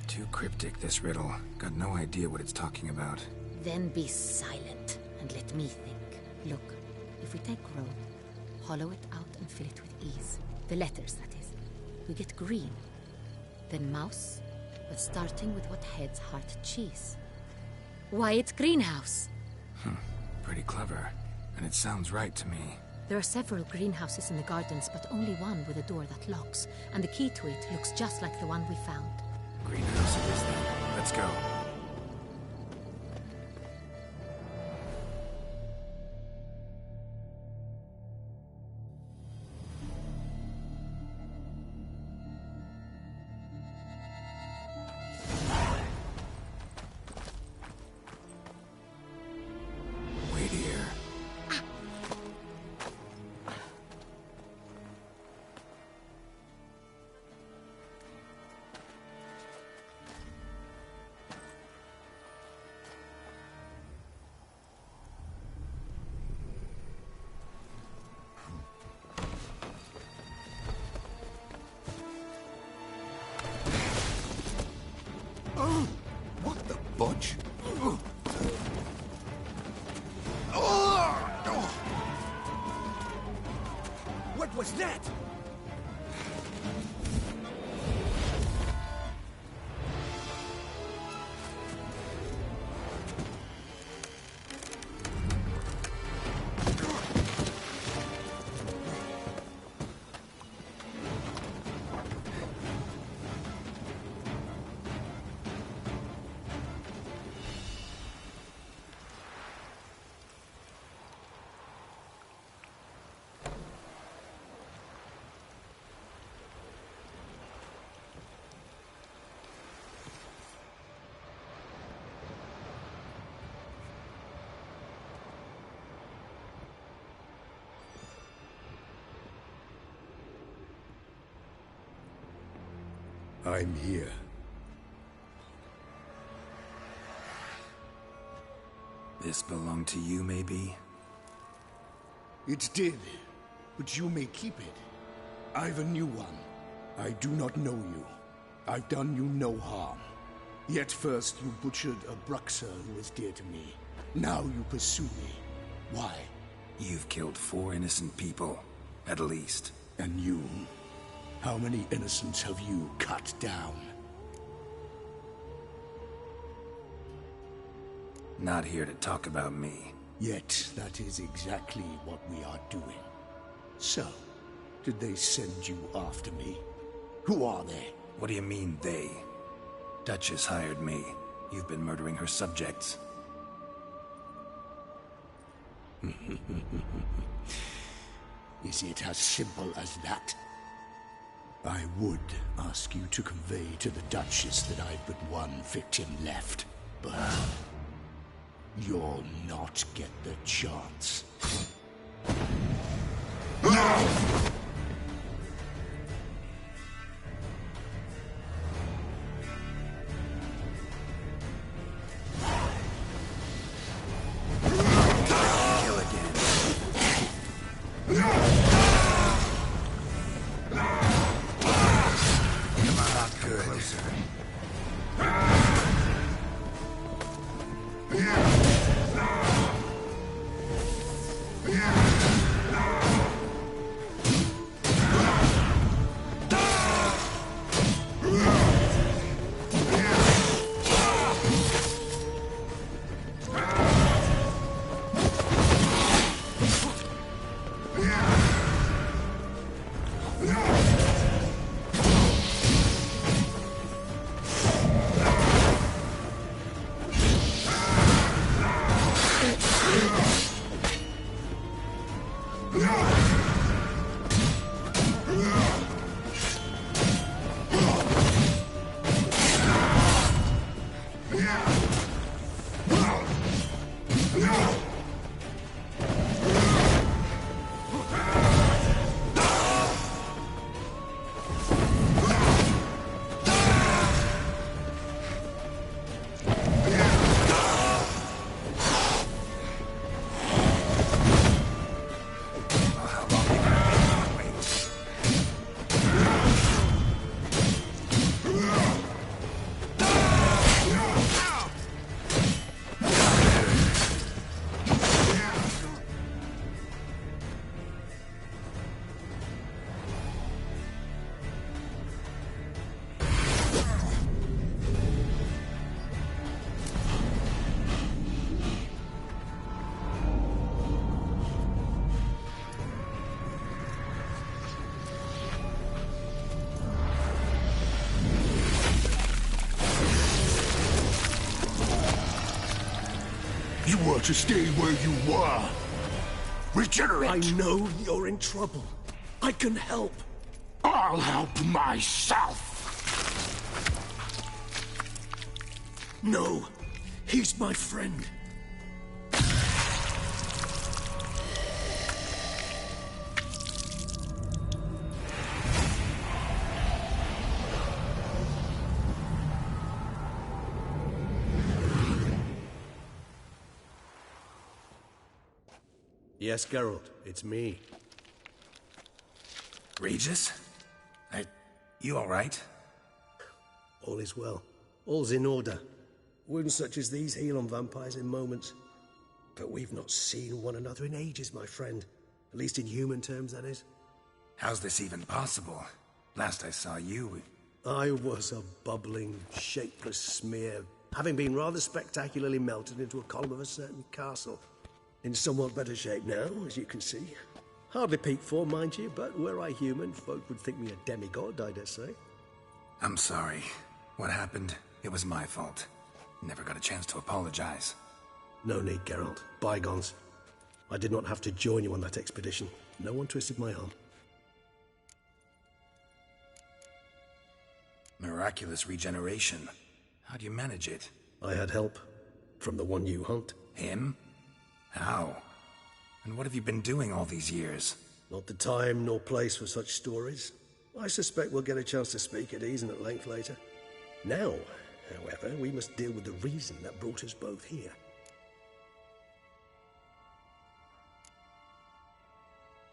Too cryptic, this riddle. Got no idea what it's talking about. Then be silent and let me think. Look, if we take Rome, hollow it out and fill it with ease. The letters, that is. We get green. Then mouse, but starting with what heads heart cheese. Why, it's greenhouse. Pretty clever. And it sounds right to me. There are several greenhouses in the gardens, but only one with a door that locks. And the key to it looks just like the one we found. Greenhouse it is then. Let's go. Wait here. What the budge? What was that? I'm here. This belonged to you, maybe? It did, but you may keep it. I've a new one. I do not know you. I've done you no harm. Yet first you butchered a Bruxer who is dear to me. Now you pursue me. Why? You've killed 4 innocent people, at least. And you? How many innocents have you cut down? Not here to talk about me. Yet that is exactly what we are doing. So, did they send you after me? Who are they? What do you mean, they? Duchess hired me. You've been murdering her subjects. Is it as simple as that? I would ask you to convey to the Duchess that I've but one victim left, but you'll not get the chance. You were to stay where you were. Regenerate. I know you're in trouble. I can help. I'll help myself. No, he's my friend. Yes, Geralt, it's me. Regis? You all right? All is well. All's in order. Wounds such as these heal on vampires in moments. But we've not seen one another in ages, my friend. At least in human terms, that is. How's this even possible? Last I saw you... I was a bubbling, shapeless smear, having been rather spectacularly melted into a column of a certain castle. In somewhat better shape now, as you can see. Hardly peak form, mind you, but were I human, folk would think me a demigod, I dare say. I'm sorry. What happened, it was my fault. Never got a chance to apologize. No need, Geralt. Bygones. I did not have to join you on that expedition. No one twisted my arm. Miraculous regeneration. How do you manage it? I had help. From the one you hunt. Him? How? And what have you been doing all these years? Not the time nor place for such stories. I suspect we'll get a chance to speak at ease and at length later. Now, however, we must deal with the reason that brought us both here.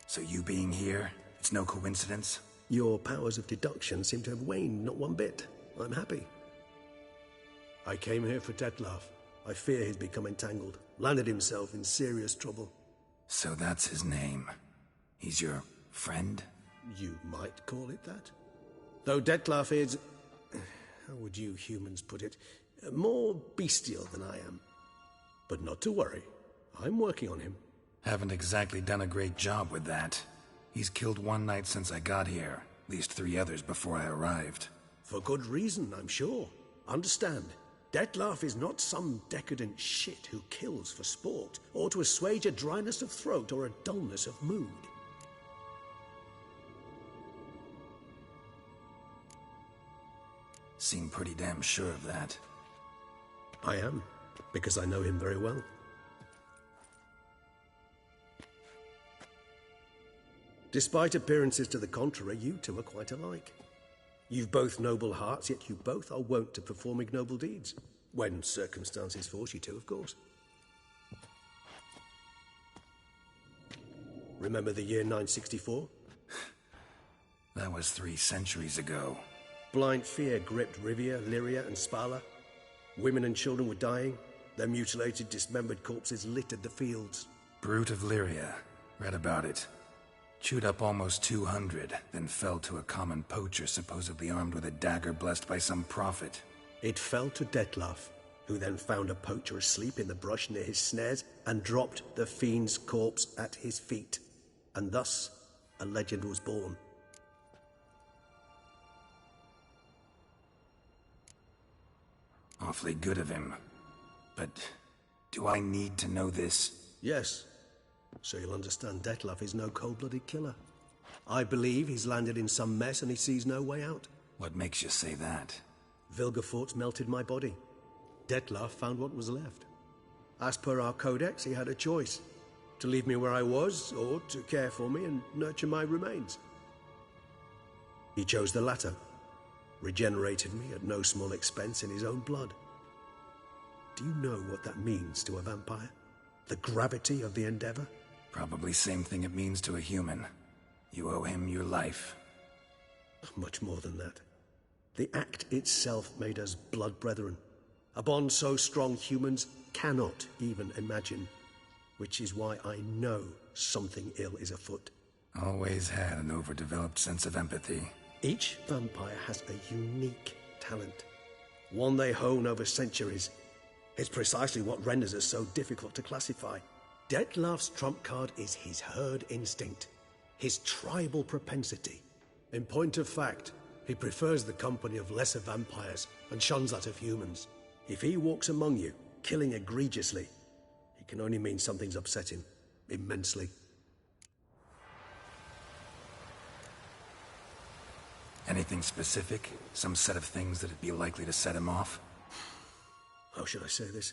So you being here, it's no coincidence? Your powers of deduction seem to have waned not one bit. I'm happy. I came here for Detlef. I fear he's become entangled, landed himself in serious trouble. So that's his name. He's your friend? You might call it that. Though Detlef is, how would you humans put it, more bestial than I am. But not to worry, I'm working on him. Haven't exactly done a great job with that. He's killed one knight since I got here, at least 3 others before I arrived. For good reason, I'm sure. Understand, Detlef is not some decadent shit who kills for sport, or to assuage a dryness of throat or a dullness of mood. Seem pretty damn sure of that. I am, because I know him very well. Despite appearances to the contrary, you two are quite alike. You've both noble hearts, yet you both are wont to perform ignoble deeds. When circumstances force you to, of course. Remember the year 964? That was 3 centuries ago. Blind fear gripped Rivia, Lyria, and Spala. Women and children were dying. Their mutilated, dismembered corpses littered the fields. Brute of Lyria. Read about it. Chewed up almost 200, then fell to a common poacher supposedly armed with a dagger blessed by some prophet. It fell to Detlef, who then found a poacher asleep in the brush near his snares and dropped the fiend's corpse at his feet. And thus, a legend was born. Awfully good of him. But do I need to know this? Yes. So you'll understand Detlef is no cold-blooded killer. I believe he's landed in some mess and he sees no way out. What makes you say that? Vilgefortz melted my body. Detlef found what was left. As per our codex, he had a choice. To leave me where I was, or to care for me and nurture my remains. He chose the latter. Regenerated me at no small expense in his own blood. Do you know what that means to a vampire? The gravity of the endeavor? Probably same thing it means to a human. You owe him your life. Much more than that. The act itself made us blood brethren. A bond so strong humans cannot even imagine. Which is why I know something ill is afoot. Always had an overdeveloped sense of empathy. Each vampire has a unique talent. One they hone over centuries. It's precisely what renders us so difficult to classify. Detlef's trump card is his herd instinct, his tribal propensity. In point of fact, he prefers the company of lesser vampires and shuns that of humans. If he walks among you, killing egregiously, it can only mean something's upset him, immensely. Anything specific? Some set of things that'd be likely to set him off? How should I say this?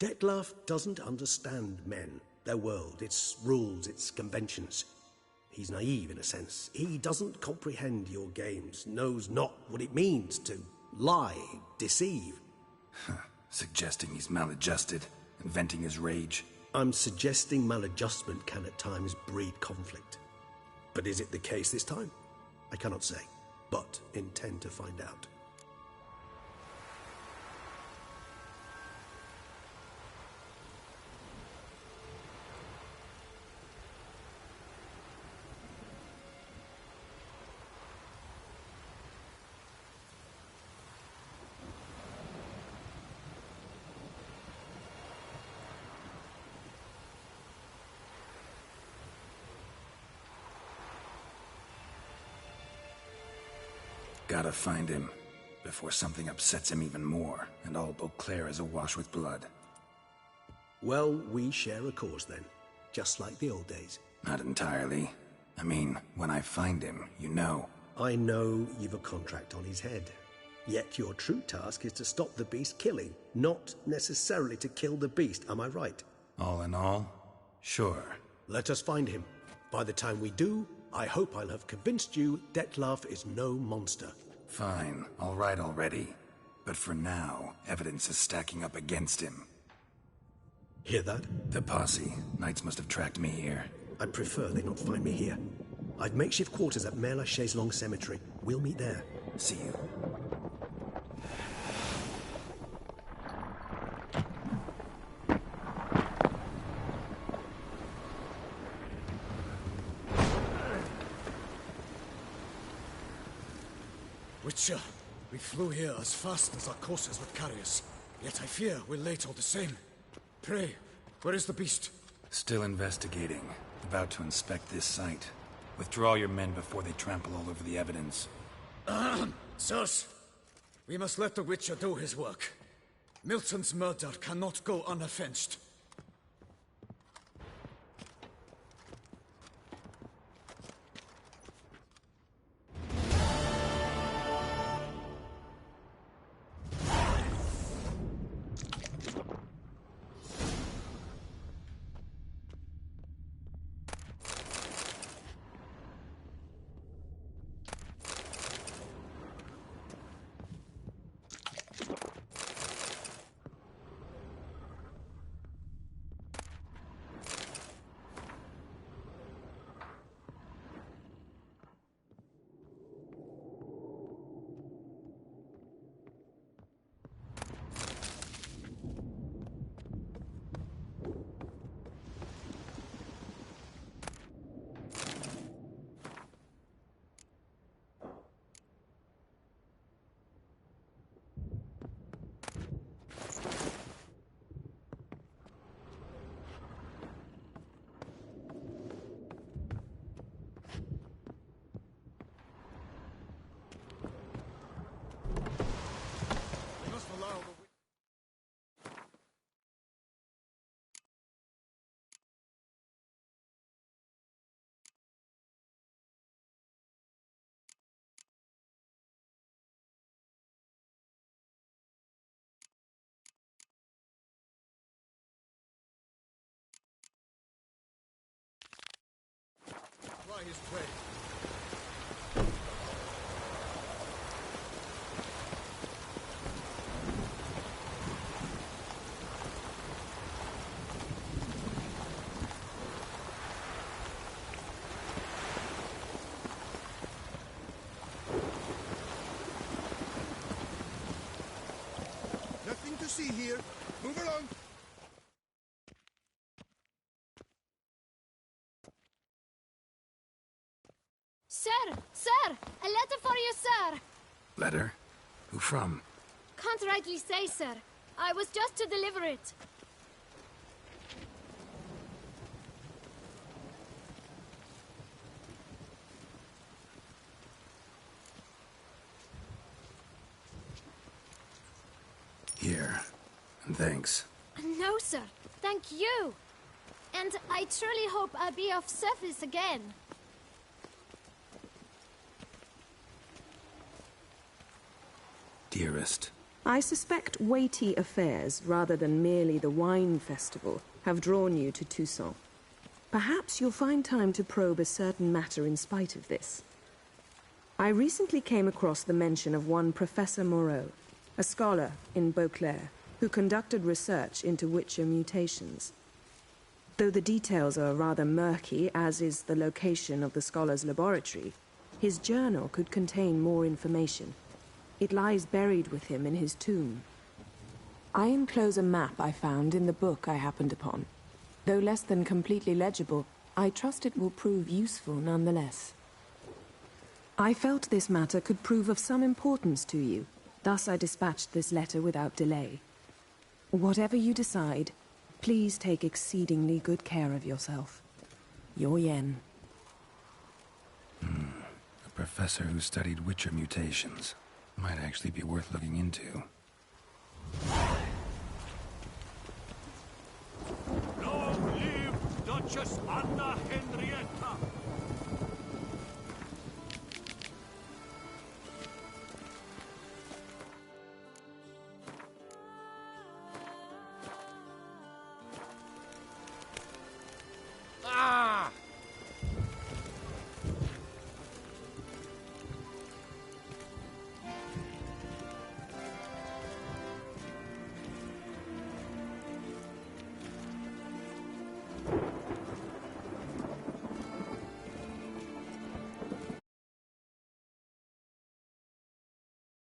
Detlef doesn't understand men, their world, its rules, its conventions. He's naive in a sense. He doesn't comprehend your games, knows not what it means to lie, deceive. Suggesting he's maladjusted, and venting his rage. I'm suggesting maladjustment can at times breed conflict. But is it the case this time? I cannot say, but intend to find out. Gotta find him, before something upsets him even more, and all Beauclair is awash with blood. Well, we share a cause then, just like the old days. Not entirely. I mean, when I find him, you know. I know you've a contract on his head. Yet your true task is to stop the beast killing, not necessarily to kill the beast, am I right? All in all, sure. Let us find him. By the time we do, I hope I'll have convinced you Detlef is no monster. Fine, all right already. But for now, evidence is stacking up against him. Hear that? The posse. Knights must have tracked me here. I'd prefer they not find me here. I've makeshift quarters at Mère Lachaise Long Cemetery. We'll meet there. See you. Witcher, we flew here as fast as our courses would carry us. Yet I fear we're late all the same. Pray, where is the beast? Still investigating. About to inspect this site. Withdraw your men before they trample all over the evidence. Sirs, we must let the Witcher do his work. Milton's murder cannot go unavenged. His prey. Nothing to see here. Move along. Sir! A letter for you, sir! Letter? Who from? Can't rightly say, sir. I was just to deliver it. Here. And thanks. No, sir. Thank you. And I truly hope I'll be of service again. Dearest. I suspect weighty affairs, rather than merely the wine festival, have drawn you to Toussaint. Perhaps you'll find time to probe a certain matter in spite of this. I recently came across the mention of one Professor Moreau, a scholar in Beauclair, who conducted research into Witcher mutations. Though the details are rather murky, as is the location of the scholar's laboratory, his journal could contain more information. It lies buried with him in his tomb. I enclose a map I found in the book I happened upon. Though less than completely legible, I trust it will prove useful nonetheless. I felt this matter could prove of some importance to you. Thus I dispatched this letter without delay. Whatever you decide, please take exceedingly good care of yourself. Your Yen. A professor who studied Witcher mutations. Might actually be worth looking into. Long live Duchess Anna Henrietta!